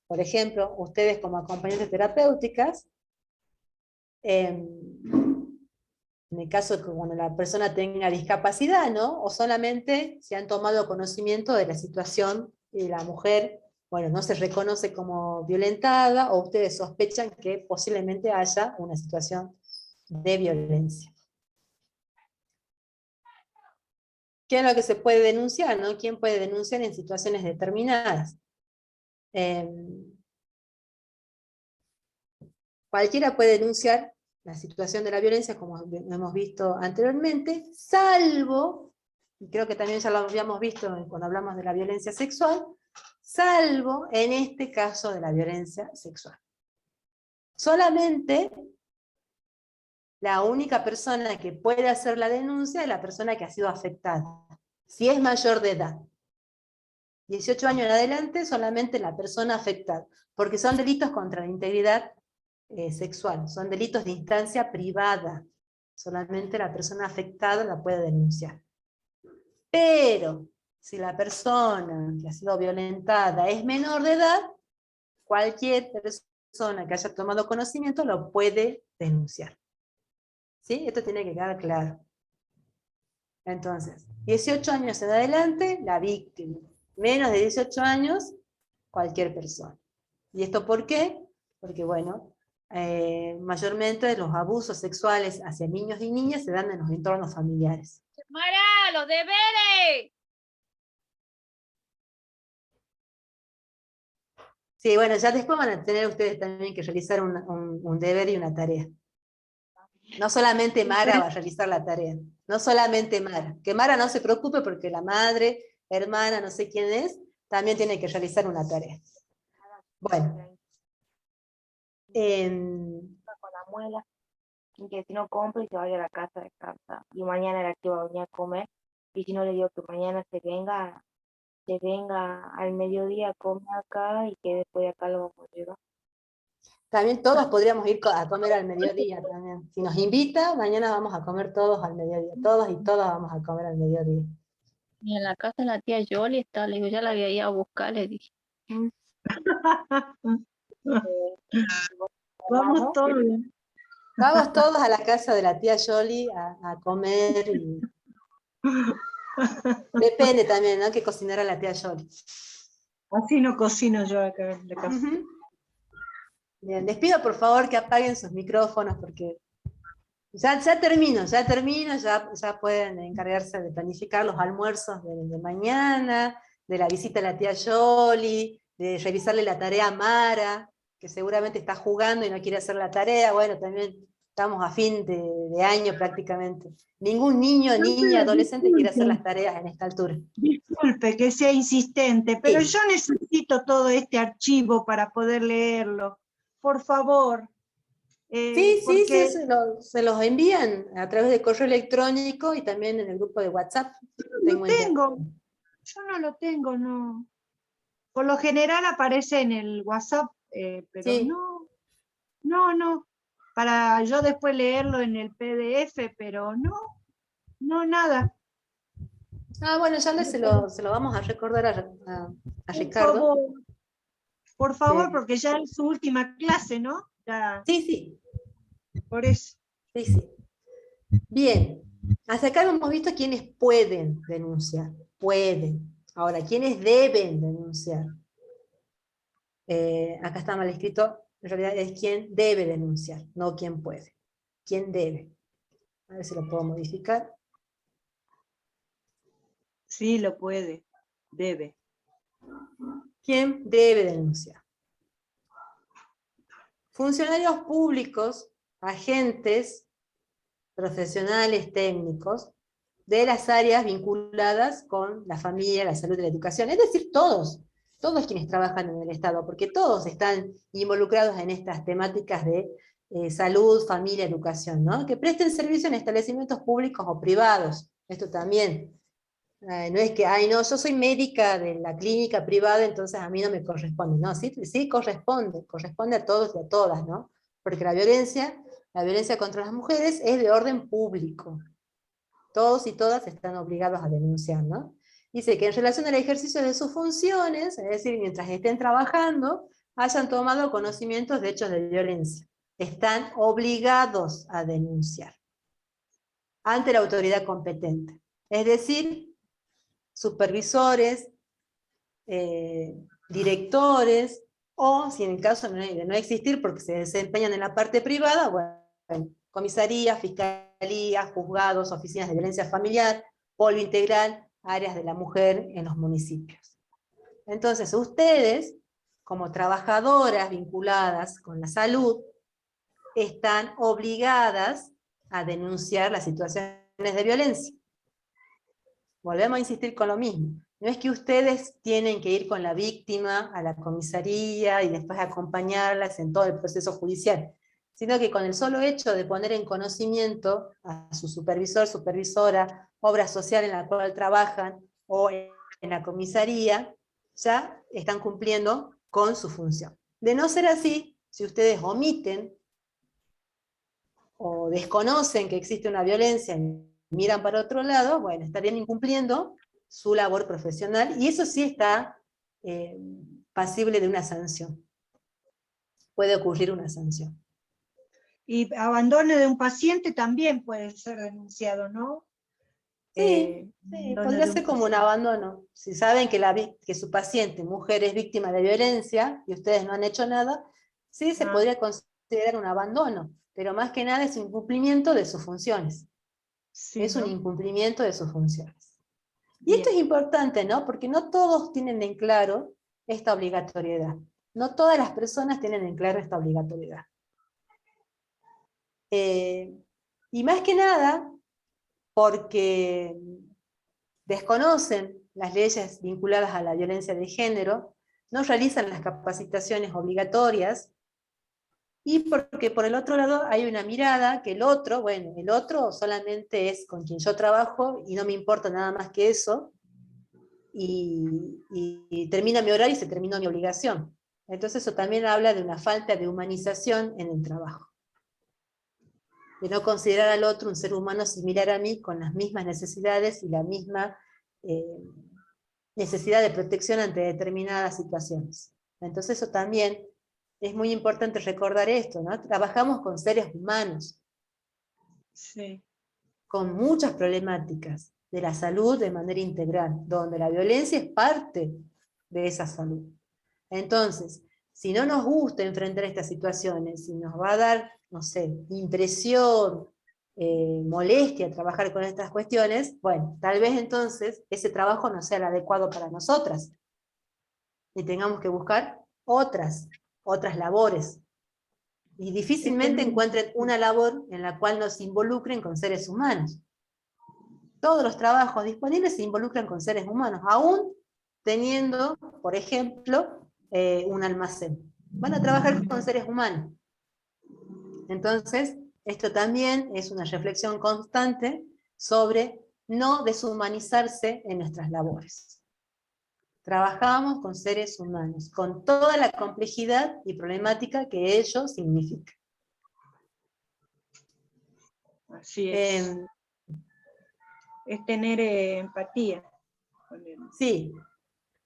por ejemplo, ustedes como acompañantes terapéuticas, en el caso de que cuando la persona tenga discapacidad, ¿no? O solamente se han tomado conocimiento de la situación y la mujer, bueno, no se reconoce como violentada, o ustedes sospechan que posiblemente haya una situación de violencia. ¿Qué es lo que se puede denunciar, no? ¿Quién puede denunciar en situaciones determinadas? Cualquiera puede denunciar la situación de la violencia, como hemos visto anteriormente, salvo, y creo que también ya lo habíamos visto cuando hablamos de la violencia sexual, salvo en este caso de la violencia sexual. Solamente la única persona que puede hacer la denuncia es la persona que ha sido afectada, si es mayor de edad. 18 años en adelante, solamente la persona afectada, porque son delitos contra la integridad sexual, son delitos de instancia privada, solamente la persona afectada la puede denunciar. Pero, si la persona que ha sido violentada es menor de edad, cualquier persona que haya tomado conocimiento lo puede denunciar. ¿Sí? Esto tiene que quedar claro. Entonces, 18 años en adelante, la víctima. Menos de 18 años, cualquier persona. ¿Y esto por qué? Porque, bueno, mayormente los abusos sexuales hacia niños y niñas se dan en los entornos familiares. ¡Mara, los deberes! Sí, bueno, ya después van a tener ustedes también que realizar un deber y una tarea. No solamente Mara va a realizar la tarea, no solamente Mara. Que Mara no se preocupe porque la madre, hermana, no sé quién es, también tiene que realizar una tarea. Bueno. Con la muela, y que si no compra y se vaya a la casa de casa. Y mañana era que va a venir a comer, y si no le digo que mañana se venga al mediodía a comer acá y que después de acá lo vamos a llevar. También todos podríamos ir a comer al mediodía también. Si nos invita, mañana vamos a comer todos al mediodía. Todos y todas vamos a comer al mediodía. Y en la casa de la tía Yoli está, le digo, ya la había ido a buscar, le dije. Vamos todos. Vamos todos a la casa de la tía Yoli a comer. Y... Depende también, ¿no? Que cocinara la tía Yoli. Así no cocino yo acá en la casa. Bien, les pido por favor que apaguen sus micrófonos porque ya termino, ya pueden encargarse de planificar los almuerzos de mañana, de la visita a la tía Yoli, de revisarle la tarea a Mara, que seguramente está jugando y no quiere hacer la tarea. Bueno, también estamos a fin de año prácticamente. Ningún niño, niña, adolescente quiere hacer las tareas en esta altura. Disculpe que sea insistente, pero Sí. yo necesito todo este archivo para poder leerlo. Por favor. Sí, porque se los envían a través de correo electrónico y también en el grupo de WhatsApp. no tengo. Yo no lo tengo, no. Por lo general aparece en el WhatsApp, pero Sí. no. Para yo después leerlo en el PDF, pero no, nada. Ah, bueno, ya se lo vamos a recordar a Ricardo. Por favor, Sí. porque ya es su última clase, ¿no? Ya, Sí. por eso. Sí. Bien, hasta acá hemos visto quienes pueden denunciar. Pueden. Ahora, ¿quiénes deben denunciar? Acá está mal escrito, en realidad es quien debe denunciar, no quien puede. ¿Quién debe? A ver si lo puedo modificar. Sí, lo puede, debe. ¿Quién debe denunciar? Funcionarios públicos, agentes, profesionales, técnicos, de las áreas vinculadas con la familia, la salud y la educación. Es decir, todos quienes trabajan en el Estado, porque todos están involucrados en estas temáticas de salud, familia, educación, ¿no? Que presten servicio en establecimientos públicos o privados. Esto también. No es que, ay, no, yo soy médica de la clínica privada, entonces a mí no me corresponde. No, sí, sí corresponde a todos y a todas, ¿no? Porque la violencia contra las mujeres es de orden público. Todos y todas están obligados a denunciar, ¿no? Dice que en relación al ejercicio de sus funciones, es decir, mientras estén trabajando, hayan tomado conocimientos de hechos de violencia. Están obligados a denunciar ante la autoridad competente. Es decir, supervisores, directores, o si en el caso de no existir porque se desempeñan en la parte privada, bueno, comisarías, fiscalías, juzgados, oficinas de violencia familiar, polo integral, áreas de la mujer en los municipios. Entonces ustedes, como trabajadoras vinculadas con la salud, están obligadas a denunciar las situaciones de violencia. Volvemos a insistir con lo mismo. No es que ustedes tienen que ir con la víctima a la comisaría y después acompañarlas en todo el proceso judicial, sino que con el solo hecho de poner en conocimiento a su supervisor, supervisora, obra social en la cual trabajan, o en la comisaría, ya están cumpliendo con su función. De no ser así, si ustedes omiten o desconocen que existe una violencia y miran para otro lado, bueno, estarían incumpliendo su labor profesional, y eso sí está pasible de una sanción. Puede ocurrir una sanción. Y abandono de un paciente también puede ser denunciado, ¿no? Sí, Abandono podría de un ser como un paciente. abandono. Si saben que su paciente, mujer, es víctima de violencia, y ustedes no han hecho nada, sí se podría considerar un abandono, pero más que nada es un incumplimiento de sus funciones. Sí, Es un ¿no? incumplimiento de sus funciones. Y Bien. esto es importante, ¿no? Porque no todos tienen en claro esta obligatoriedad. No todas las personas tienen en claro esta obligatoriedad. Y más que nada, porque desconocen las leyes vinculadas a la violencia de género, no realizan las capacitaciones obligatorias, y porque por el otro lado hay una mirada que el otro solamente es con quien yo trabajo y no me importa nada más que eso, y termina mi horario y se terminó mi obligación. Entonces eso también habla de una falta de humanización en el trabajo. De no considerar al otro un ser humano similar a mí, con las mismas necesidades y la misma necesidad de protección ante determinadas situaciones. Entonces eso también es muy importante recordar esto, ¿no? Trabajamos con seres humanos, Sí. con muchas problemáticas de la salud de manera integral, donde la violencia es parte de esa salud. Entonces, si no nos gusta enfrentar estas situaciones, si nos va a dar, no sé, impresión, molestia trabajar con estas cuestiones, bueno, tal vez entonces ese trabajo no sea el adecuado para nosotras, y tengamos que buscar otras labores. Y difícilmente encuentren una labor en la cual nos involucren con seres humanos. Todos los trabajos disponibles se involucran con seres humanos, aún teniendo, por ejemplo, un almacén. Van a trabajar con seres humanos. Entonces, esto también es una reflexión constante sobre no deshumanizarse en nuestras labores. Trabajamos con seres humanos, con toda la complejidad y problemática que ello significa. Así es. Es tener empatía con el Sí.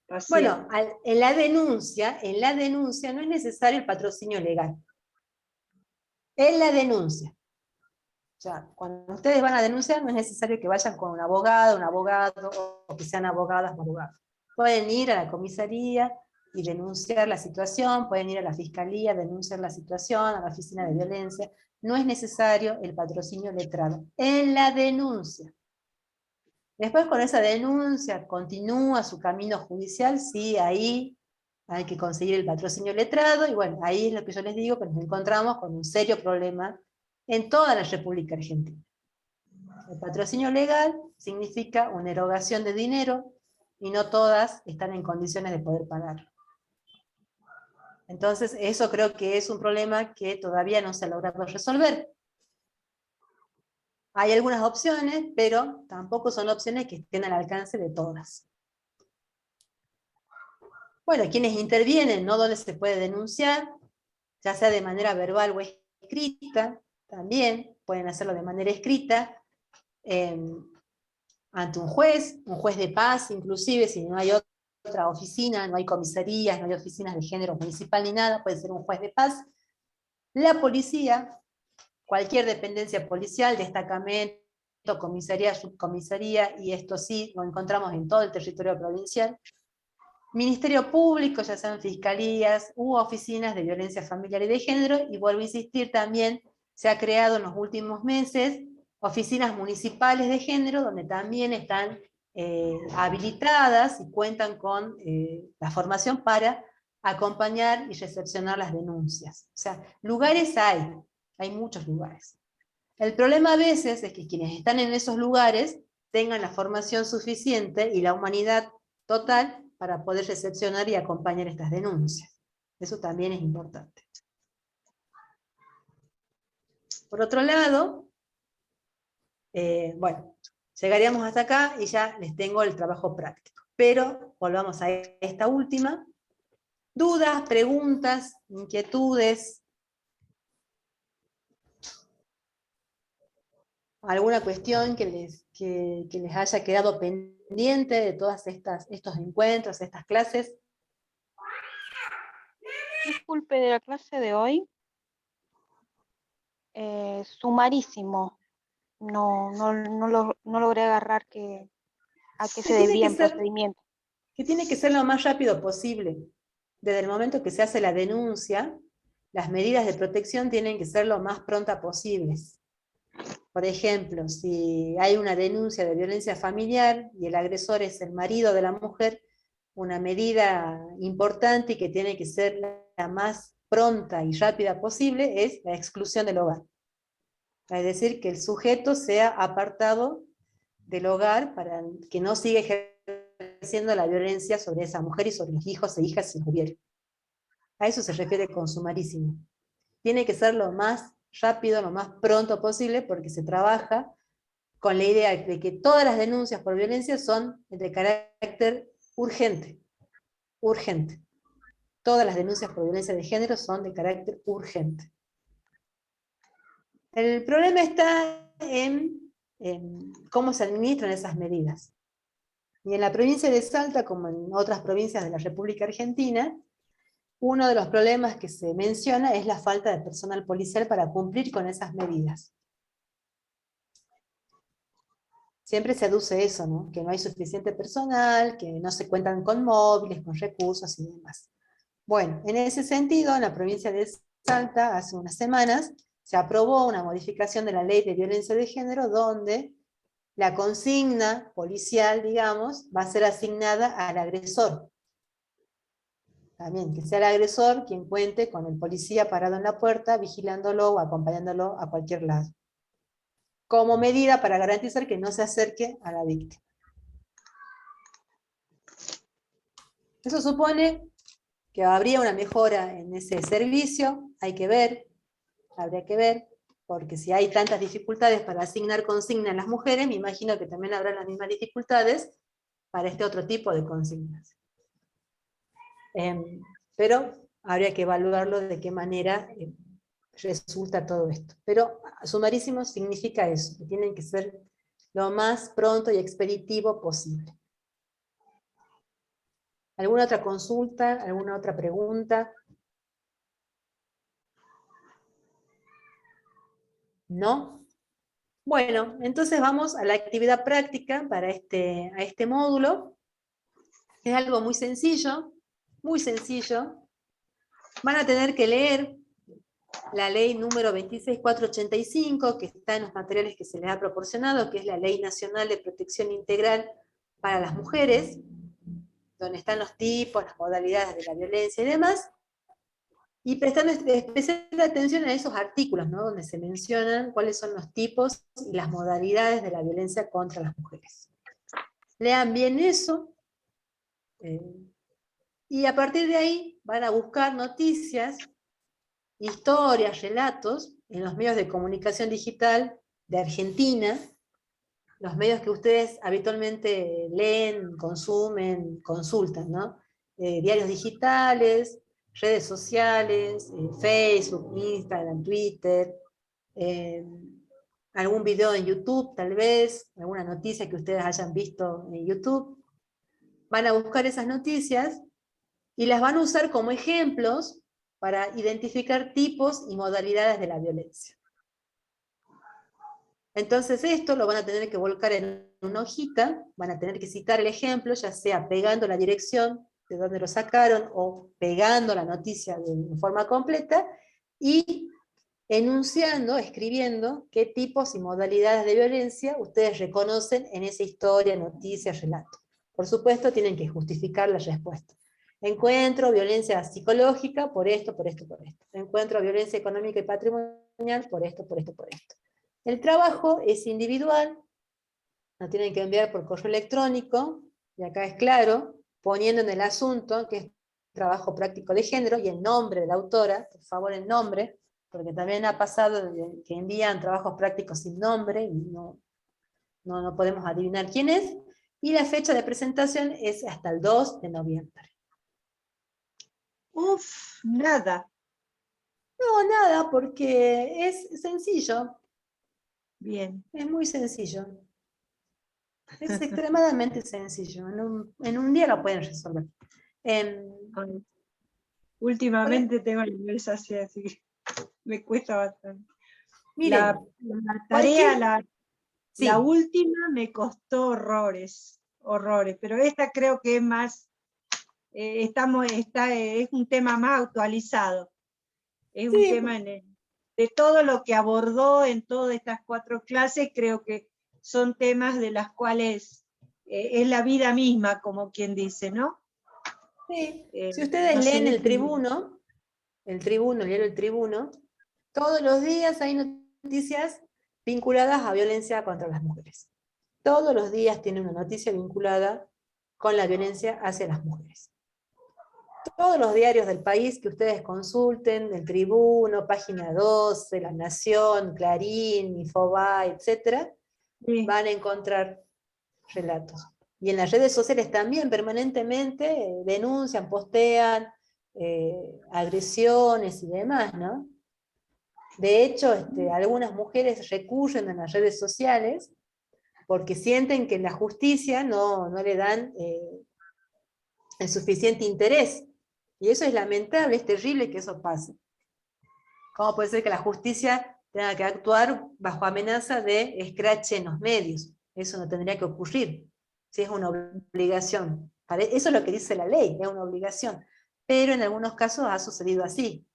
paciente. Bueno, en la denuncia no es necesario el patrocinio legal. En la denuncia. O sea, cuando ustedes van a denunciar no es necesario que vayan con un abogado, o que sean abogadas o abogados. Pueden ir a la comisaría y denunciar la situación, pueden ir a la fiscalía, denunciar la situación, a la oficina de violencia. No es necesario el patrocinio letrado. En la denuncia. Después con esa denuncia continúa su camino judicial, sí, ahí hay que conseguir el patrocinio letrado, y bueno, ahí es lo que yo les digo, que nos encontramos con un serio problema en toda la República Argentina. El patrocinio legal significa una erogación de dinero, y no todas están en condiciones de poder pagar. Entonces, eso creo que es un problema que todavía no se ha logrado resolver. Hay algunas opciones, pero tampoco son opciones que estén al alcance de todas. Bueno, quienes intervienen, ¿no? Donde se puede denunciar, ya sea de manera verbal o escrita, también pueden hacerlo de manera escrita, ante un juez de paz, inclusive, si no hay otra oficina, no hay comisarías, no hay oficinas de género municipal ni nada, puede ser un juez de paz. La policía, cualquier dependencia policial, destacamento, comisaría, subcomisaría, y esto sí lo encontramos en todo el territorio provincial. Ministerio Público, ya sean fiscalías u oficinas de violencia familiar y de género, y vuelvo a insistir también, se ha creado en los últimos meses oficinas municipales de género, donde también están habilitadas y cuentan con la formación para acompañar y recepcionar las denuncias. O sea, lugares hay muchos lugares. El problema a veces es que quienes están en esos lugares tengan la formación suficiente y la humanidad total para poder recepcionar y acompañar estas denuncias. Eso también es importante. Por otro lado, bueno, llegaríamos hasta acá y ya les tengo el trabajo práctico. Pero volvamos a esta última. ¿Dudas, preguntas, inquietudes? ¿Alguna cuestión que les haya quedado pendiente de todos estos encuentros, estas clases? Disculpe, de la clase de hoy, sumarísimo. No logré agarrar a qué se debía el procedimiento. Que tiene que ser lo más rápido posible. Desde el momento que se hace la denuncia, las medidas de protección tienen que ser lo más pronta posibles. Por ejemplo, si hay una denuncia de violencia familiar y el agresor es el marido de la mujer, una medida importante y que tiene que ser la más pronta y rápida posible es la exclusión del hogar. Es decir, que el sujeto sea apartado del hogar para que no siga ejerciendo la violencia sobre esa mujer y sobre los hijos e hijas si hubiera. A eso se refiere con sumarísimo. Tiene que ser lo más rápido, lo más pronto posible, porque se trabaja con la idea de que todas las denuncias por violencia son de carácter urgente. Urgente. Todas las denuncias por violencia de género son de carácter urgente. El problema está en cómo se administran esas medidas. Y en la provincia de Salta, como en otras provincias de la República Argentina, uno de los problemas que se menciona es la falta de personal policial para cumplir con esas medidas. Siempre se aduce eso, ¿no? Que no hay suficiente personal, que no se cuentan con móviles, con recursos y demás. Bueno, en ese sentido, en la provincia de Salta, hace unas semanas, se aprobó una modificación de la ley de violencia de género donde la consigna policial, digamos, va a ser asignada al agresor. También, que sea el agresor quien cuente con el policía parado en la puerta, vigilándolo o acompañándolo a cualquier lado. Como medida para garantizar que no se acerque a la víctima. Eso supone que habría una mejora en ese servicio, hay que ver, habría que ver, porque si hay tantas dificultades para asignar consigna a las mujeres, me imagino que también habrá las mismas dificultades para este otro tipo de consignas. Pero habría que evaluarlo de qué manera resulta todo esto. Pero sumarísimo significa eso, que tienen que ser lo más pronto y expeditivo posible. ¿Alguna otra consulta? ¿Alguna otra pregunta? ¿No? Bueno, entonces vamos a la actividad práctica para este módulo. Es algo muy sencillo, muy sencillo. Van a tener que leer la ley número 26485, que está en los materiales que se les ha proporcionado, que es la Ley Nacional de Protección Integral para las Mujeres, donde están los tipos, las modalidades de la violencia y demás, y prestando especial atención a esos artículos, ¿no? Donde se mencionan cuáles son los tipos y las modalidades de la violencia contra las mujeres. Lean bien eso, Y a partir de ahí van a buscar noticias, historias, relatos en los medios de comunicación digital de Argentina, los medios que ustedes habitualmente leen, consumen, consultan, ¿no? Diarios digitales, redes sociales, Facebook, Instagram, Twitter, algún video en YouTube tal vez, alguna noticia que ustedes hayan visto en YouTube. Van a buscar esas noticias y las van a usar como ejemplos para identificar tipos y modalidades de la violencia. Entonces esto lo van a tener que volcar en una hojita, van a tener que citar el ejemplo, ya sea pegando la dirección de donde lo sacaron o pegando la noticia de forma completa y enunciando, escribiendo qué tipos y modalidades de violencia ustedes reconocen en esa historia, noticia, relato. Por supuesto, tienen que justificar la respuesta. Encuentro violencia psicológica por esto, por esto, por esto. Encuentro violencia económica y patrimonial por esto, por esto, por esto. El trabajo es individual, lo tienen que enviar por correo electrónico, y acá es claro, poniendo en el asunto que es trabajo práctico de género, y el nombre de la autora, por favor el nombre, porque también ha pasado que envían trabajos prácticos sin nombre, y no podemos adivinar quién es, y la fecha de presentación es hasta el 2 de noviembre. Uf, nada. No, nada, porque es sencillo, Bien. es muy sencillo. Es extremadamente sencillo, en un día lo pueden resolver. Ay, últimamente tengo la cabeza así que me cuesta bastante. Miren, La tarea, sí, la última me costó horrores, pero esta creo que es más, es un tema más actualizado. Es un sí, tema de todo lo que abordó en todas estas 4 clases, creo que son temas de las cuales es la vida misma, como quien dice, ¿no? sí. Si ustedes no sé leen de el qué- Tribuno, leer el Tribuno, todos los días hay noticias vinculadas a violencia contra las mujeres. Todos los días tiene una noticia vinculada con la violencia hacia las mujeres. Todos los diarios del país que ustedes consulten, el Tribuno, Página 12, La Nación, Clarín, Infobae, etc., Sí. van a encontrar relatos. Y en las redes sociales también permanentemente denuncian, postean agresiones y demás, ¿no? De hecho, algunas mujeres recurren a las redes sociales porque sienten que la justicia no le dan el suficiente interés. Y eso es lamentable, es terrible que eso pase. ¿Cómo puede ser que la justicia tenga que actuar bajo amenaza de escrache en los medios? Eso no tendría que ocurrir. Si es una obligación. Eso es lo que dice la ley, es una obligación. Pero en algunos casos ha sucedido así.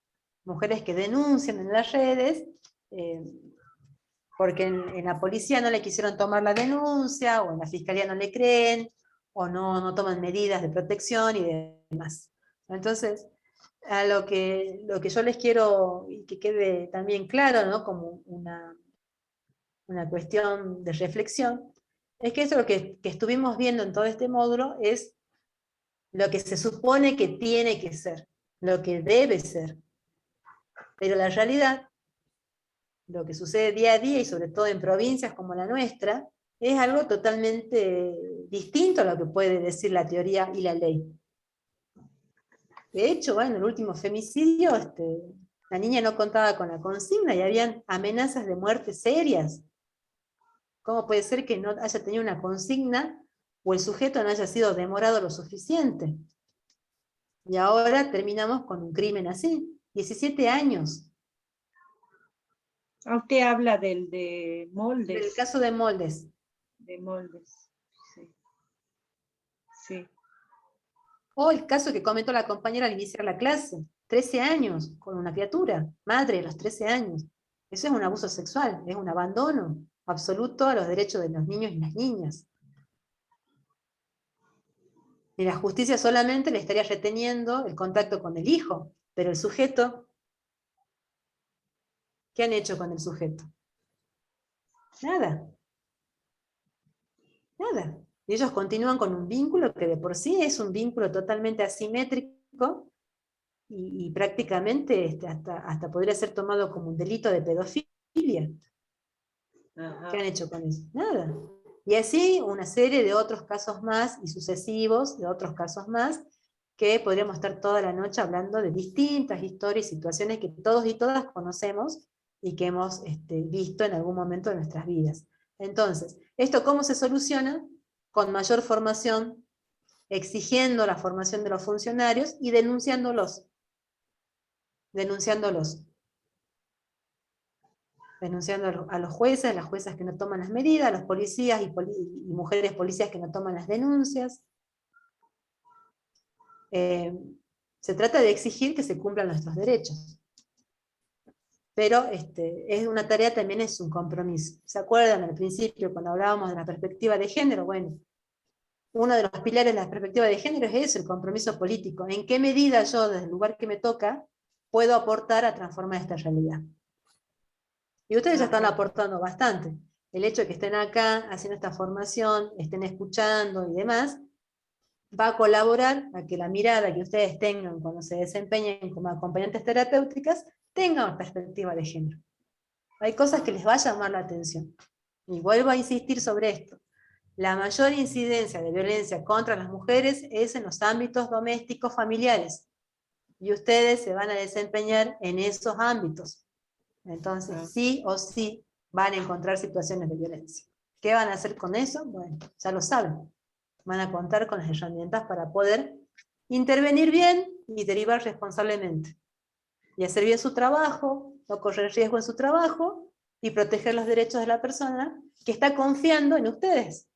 Mujeres que denuncian en las redes porque en la policía no le quisieron tomar la denuncia, o en la fiscalía no le creen, o no toman medidas de protección y demás. Entonces, a lo que yo les quiero, y que quede también claro, ¿no? Como una cuestión de reflexión, es que eso lo que estuvimos viendo en todo este módulo es lo que se supone que tiene que ser, lo que debe ser. Pero la realidad, lo que sucede día a día, y sobre todo en provincias como la nuestra, es algo totalmente distinto a lo que puede decir la teoría y la ley. De hecho, bueno, el último femicidio, la niña no contaba con la consigna y habían amenazas de muerte serias. ¿Cómo puede ser que no haya tenido una consigna o el sujeto no haya sido demorado lo suficiente? Y ahora terminamos con un crimen así, 17 años. Usted habla de Moldes. Del caso de Moldes. De Moldes, sí. Sí. O el caso que comentó la compañera al iniciar la clase, 13 años, con una criatura, madre de los 13 años. Eso es un abuso sexual, es un abandono absoluto a los derechos de los niños y las niñas. Y la justicia solamente le estaría reteniendo el contacto con el hijo, pero el sujeto, ¿qué han hecho con el sujeto? Nada. Nada. Y ellos continúan con un vínculo que de por sí es un vínculo totalmente asimétrico y prácticamente hasta podría ser tomado como un delito de pedofilia. Ajá. ¿Qué han hecho con eso? Nada. Y así una serie de otros casos más y sucesivos de otros casos más que podríamos estar toda la noche hablando de distintas historias y situaciones que todos y todas conocemos y que hemos visto en algún momento de nuestras vidas. Entonces, ¿esto cómo se soluciona? Con mayor formación, exigiendo la formación de los funcionarios y denunciándolos. Denunciando a los jueces, a las juezas que no toman las medidas, a los policías y mujeres policías que no toman las denuncias. Se trata de exigir que se cumplan nuestros derechos. Pero es una tarea, también es un compromiso. ¿Se acuerdan al principio cuando hablábamos de la perspectiva de género? Bueno, uno de los pilares de la perspectiva de género es eso, el compromiso político. ¿En qué medida yo, desde el lugar que me toca, puedo aportar a transformar esta realidad? Y ustedes ya están aportando bastante. El hecho de que estén acá haciendo esta formación, estén escuchando y demás, va a colaborar a que la mirada que ustedes tengan cuando se desempeñen como acompañantes terapéuticas tenga una perspectiva de género. Hay cosas que les va a llamar la atención. Y vuelvo a insistir sobre esto. La mayor incidencia de violencia contra las mujeres es en los ámbitos domésticos familiares. Y ustedes se van a desempeñar en esos ámbitos. Entonces, sí o sí van a encontrar situaciones de violencia. ¿Qué van a hacer con eso? Bueno, ya lo saben. Van a contar con las herramientas para poder intervenir bien y derivar responsablemente. Y hacer bien su trabajo, no correr riesgo en su trabajo, y proteger los derechos de la persona que está confiando en ustedes.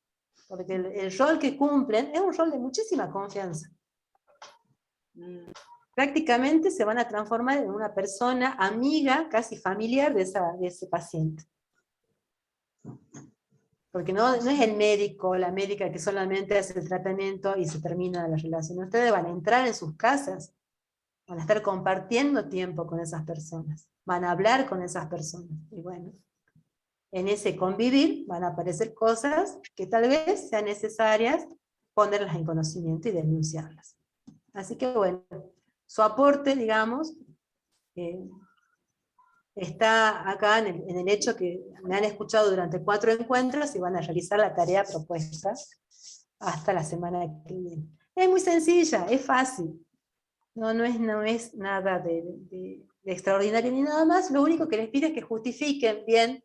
Porque el rol que cumplen es un rol de muchísima confianza. Prácticamente se van a transformar en una persona amiga, casi familiar de ese paciente. Porque no es el médico o la médica que solamente hace el tratamiento y se termina la relación. Ustedes van a entrar en sus casas, van a estar compartiendo tiempo con esas personas, van a hablar con esas personas. Y bueno, en ese convivir van a aparecer cosas que tal vez sean necesarias ponerlas en conocimiento y denunciarlas. Así que bueno, su aporte, digamos, está acá en el hecho que me han escuchado durante 4 encuentros y van a realizar la tarea propuesta hasta la semana que viene. Es muy sencilla, es fácil. No es nada de extraordinario ni nada más. Lo único que les pido es que justifiquen bien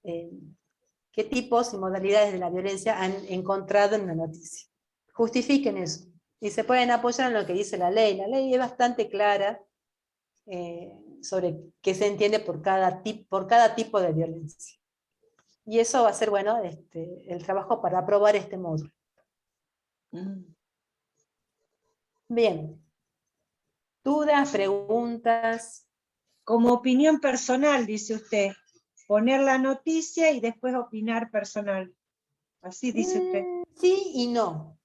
qué tipos y modalidades de la violencia han encontrado en la noticia. Justifiquen eso. Y se pueden apoyar en lo que dice la ley. La ley es bastante clara sobre qué se entiende por cada tipo de violencia. Y eso va a ser, bueno, el trabajo para aprobar este módulo. Bien. ¿Dudas, preguntas? Como opinión personal, dice usted, poner la noticia y después opinar personal. Así dice usted. Sí y no.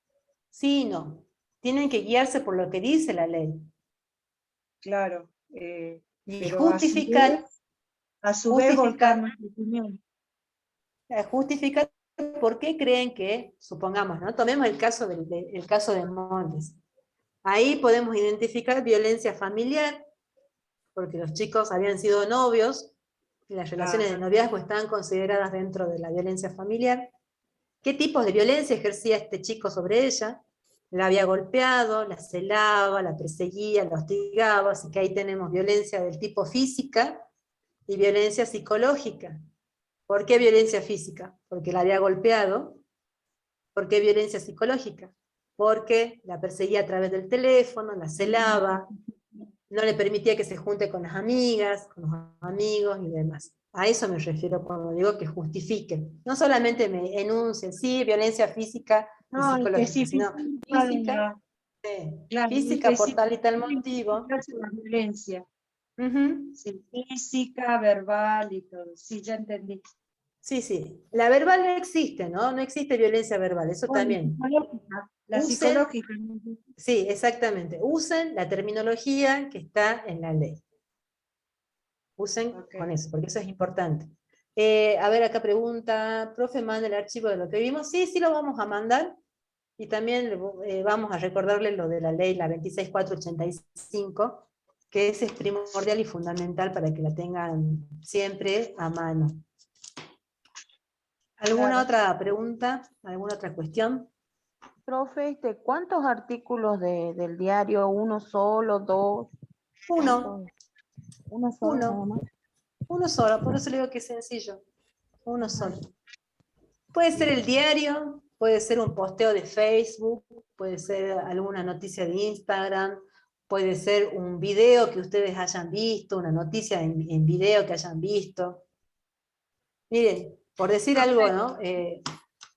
Sí y no. Tienen que guiarse por lo que dice la ley. Claro. Y Pero justificar. a su vez volcar nuestra opinión. Justificar por qué creen que, supongamos, ¿no? Tomemos el caso de Montes. Ahí podemos identificar violencia familiar, porque los chicos habían sido novios, y las relaciones de noviazgo estaban consideradas dentro de la violencia familiar. ¿Qué tipos de violencia ejercía este chico sobre ella? La había golpeado, la celaba, la perseguía, la hostigaba, así que ahí tenemos violencia del tipo física y violencia psicológica. ¿Por qué violencia física? Porque la había golpeado. ¿Por qué violencia psicológica? Porque la perseguía a través del teléfono, la celaba, no le permitía que se junte con las amigas, con los amigos y demás. A eso me refiero cuando digo que justifiquen. No solamente me enuncien, sí, violencia física y psicológica, sino física, física por tal y tal motivo. La violencia. Uh-huh. Sí, física, verbal y todo. Sí, ya entendí. Sí, sí. La verbal no existe, ¿no? No existe violencia verbal, eso Bueno, también. la psicológica. Sí, exactamente. Usen la terminología que está en la ley. Usen con eso, porque eso es importante. A ver, acá pregunta, profe, manda el archivo de lo que vimos. Sí, sí lo vamos a mandar. Y también vamos a recordarle lo de la ley, la 26485, que ese es primordial y fundamental para que la tengan siempre a mano. ¿Alguna Claro. otra pregunta? ¿Alguna otra cuestión? Profe, ¿cuántos artículos del diario? ¿Uno solo, dos? Uno, ¿Cuántos? Uno solo nada uno, más. uno solo, por eso le digo que es sencillo. Uno solo. Puede ser el diario, puede ser un posteo de Facebook, puede ser alguna noticia de Instagram, puede ser un video que ustedes hayan visto, una noticia en video que hayan visto. Miren, por decir algo, ¿no?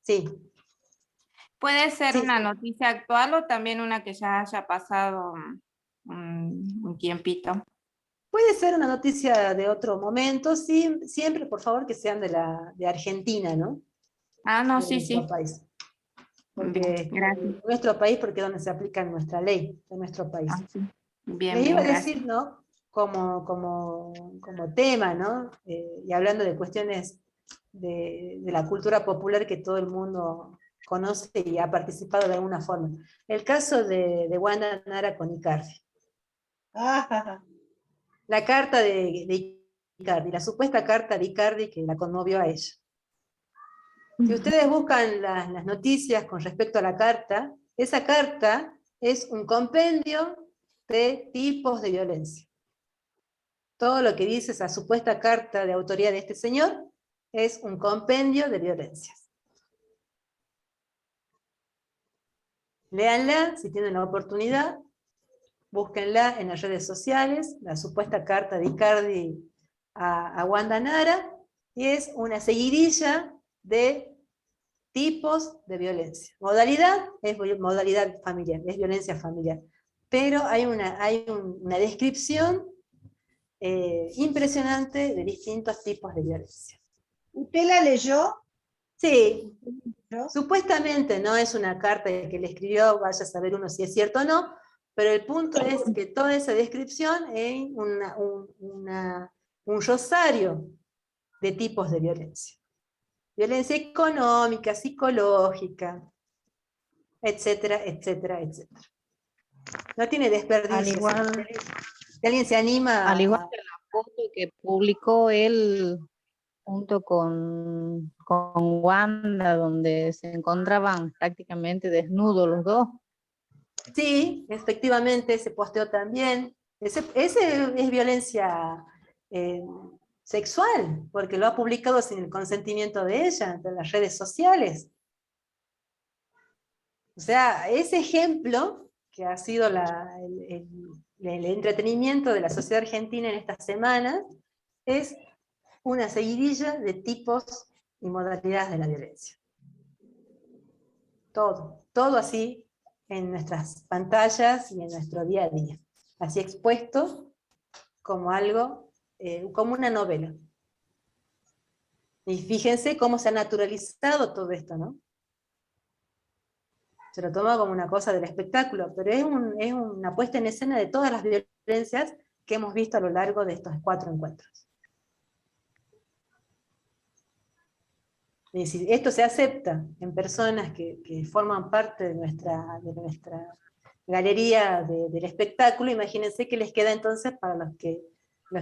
Sí. Puede ser Sí, una sí. noticia actual o también una que ya haya pasado un tiempito. Puede ser una noticia de otro momento, sí, siempre, por favor, que sean de Argentina, ¿no? Ah, no, De sí, nuestro sí. país. Bien, Porque gracias. nuestro país, porque es donde se aplica nuestra ley, de nuestro país. Ah, sí. Bien, Les iba bien, a gracias. decir, ¿no? Como tema, ¿no? Y hablando de cuestiones de la cultura popular que todo el mundo conoce y ha participado de alguna forma. El caso de Wanda Nara con Icardi. Ah, La carta de Icardi, la supuesta carta de Icardi que la conmovió a ella. Si ustedes buscan las noticias con respecto a la carta, esa carta es un compendio de tipos de violencia. Todo lo que dice esa supuesta carta de autoría de este señor es un compendio de violencias. Léanla si tienen la oportunidad, búsquenla en las redes sociales, la supuesta carta de Icardi a Wanda Nara, y es una seguidilla de tipos de violencia. Modalidad es modalidad familiar, es violencia familiar. Pero hay una descripción impresionante de distintos tipos de violencia. ¿usted la leyó? Sí, ¿No? supuestamente no es una carta que le escribió, vaya a saber uno si es cierto o no, pero el punto es que toda esa descripción es un rosario de tipos de violencia. Violencia económica, psicológica, etcétera, etcétera, etcétera. No tiene desperdicio. Al igual, Si alguien se anima al igual que la foto que publicó él junto con Wanda, donde se encontraban prácticamente desnudos los dos. Sí, efectivamente, se posteó también. Ese es violencia sexual, porque lo ha publicado sin el consentimiento de ella en las redes sociales. O sea, ese ejemplo, que ha sido el entretenimiento de la sociedad argentina en estas semanas, es una seguidilla de tipos y modalidades de la violencia. Todo así en nuestras pantallas y en nuestro día a día. Así expuesto como algo, como una novela. Y fíjense cómo se ha naturalizado todo esto, ¿no? Se lo toma como una cosa del espectáculo, pero es una puesta en escena de todas las violencias que hemos visto a lo largo de estos 4 encuentros. Y si esto se acepta en personas que forman parte de nuestra galería del espectáculo, imagínense qué les queda entonces para los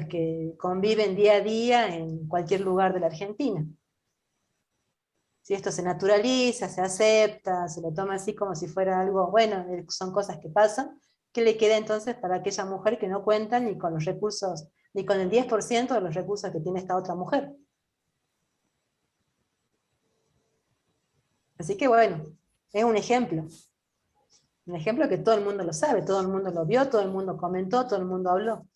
que conviven día a día en cualquier lugar de la Argentina. Si esto se naturaliza, se acepta, se lo toma así como si fuera algo, bueno, son cosas que pasan, ¿qué le queda entonces para aquella mujer que no cuenta ni con los recursos, ni con el 10% de los recursos que tiene esta otra mujer? Así que bueno, es un ejemplo que todo el mundo lo sabe, todo el mundo lo vio, todo el mundo comentó, todo el mundo habló.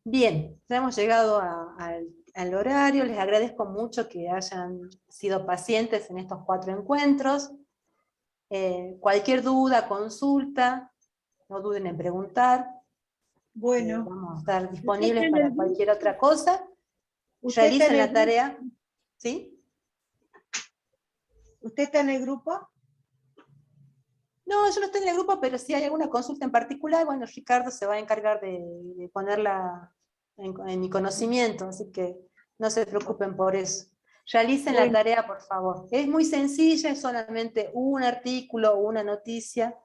Bien, ya hemos llegado al horario, les agradezco mucho que hayan sido pacientes en estos 4 encuentros. Cualquier duda, consulta, no duden en preguntar. Bueno. Vamos a estar ¿Usted disponibles está en para el cualquier grupo? otra cosa. ¿Usted está en Realicen el la grupo? tarea. ¿Sí? ¿Usted está en el grupo? No, yo no estoy en el grupo, pero si hay alguna consulta en particular, bueno, Ricardo se va a encargar de ponerla en mi conocimiento, así que no se preocupen por eso. Realicen la tarea, por favor. Es muy sencilla, es solamente un artículo, una noticia,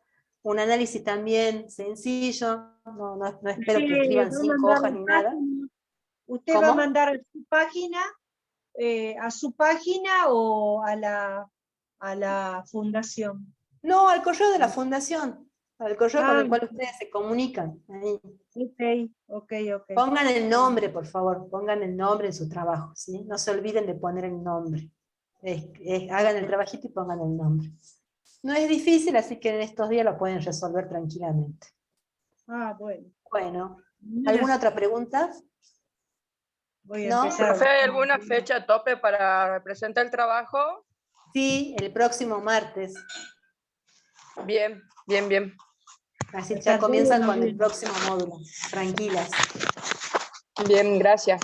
un análisis también sencillo, no espero que escriban 5 hojas ni nada. ¿Usted ¿Cómo? va a mandar a su página o a la fundación? No, al correo de la fundación, al correo con el cual ustedes se comunican. Ahí. Ok. Pongan el nombre, por favor, pongan el nombre en su trabajo, ¿sí? No se olviden de poner el nombre. Hagan el trabajito y pongan el nombre. No es difícil, así que en estos días lo pueden resolver tranquilamente. Bueno. Bueno, ¿alguna otra pregunta? Voy a ¿No? empezar. Profe, ¿hay alguna fecha tope para presentar el trabajo? Sí, el próximo martes. Bien. Así ya comienzan con el próximo módulo. Tranquilas. Bien, gracias.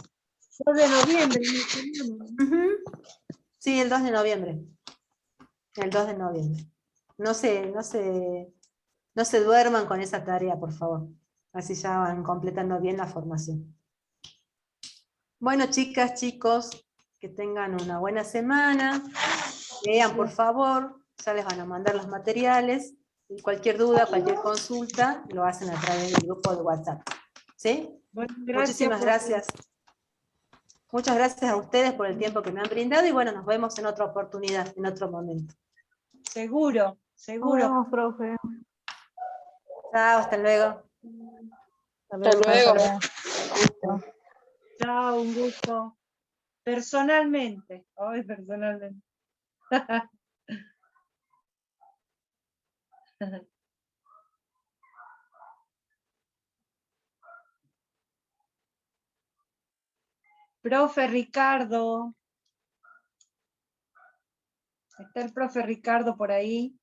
2 de noviembre. Sí, el 2 de noviembre. El 2 de noviembre. No se duerman con esa tarea, por favor. Así ya van completando bien la formación. Bueno, chicas, chicos, que tengan una buena semana. Lean, por favor. Ya les van a mandar los materiales. Y cualquier duda, cualquier consulta, lo hacen a través del grupo de WhatsApp. ¿Sí? Bueno, Muchísimas gracias. Muchas gracias a ustedes por el tiempo que me han brindado y bueno, nos vemos en otra oportunidad, en otro momento. Seguro. Nos vemos, profe. Chao, hasta luego. Hasta luego. Chao, un gusto. Personalmente. Personalmente. Profe Ricardo. ¿Está el profe Ricardo por ahí?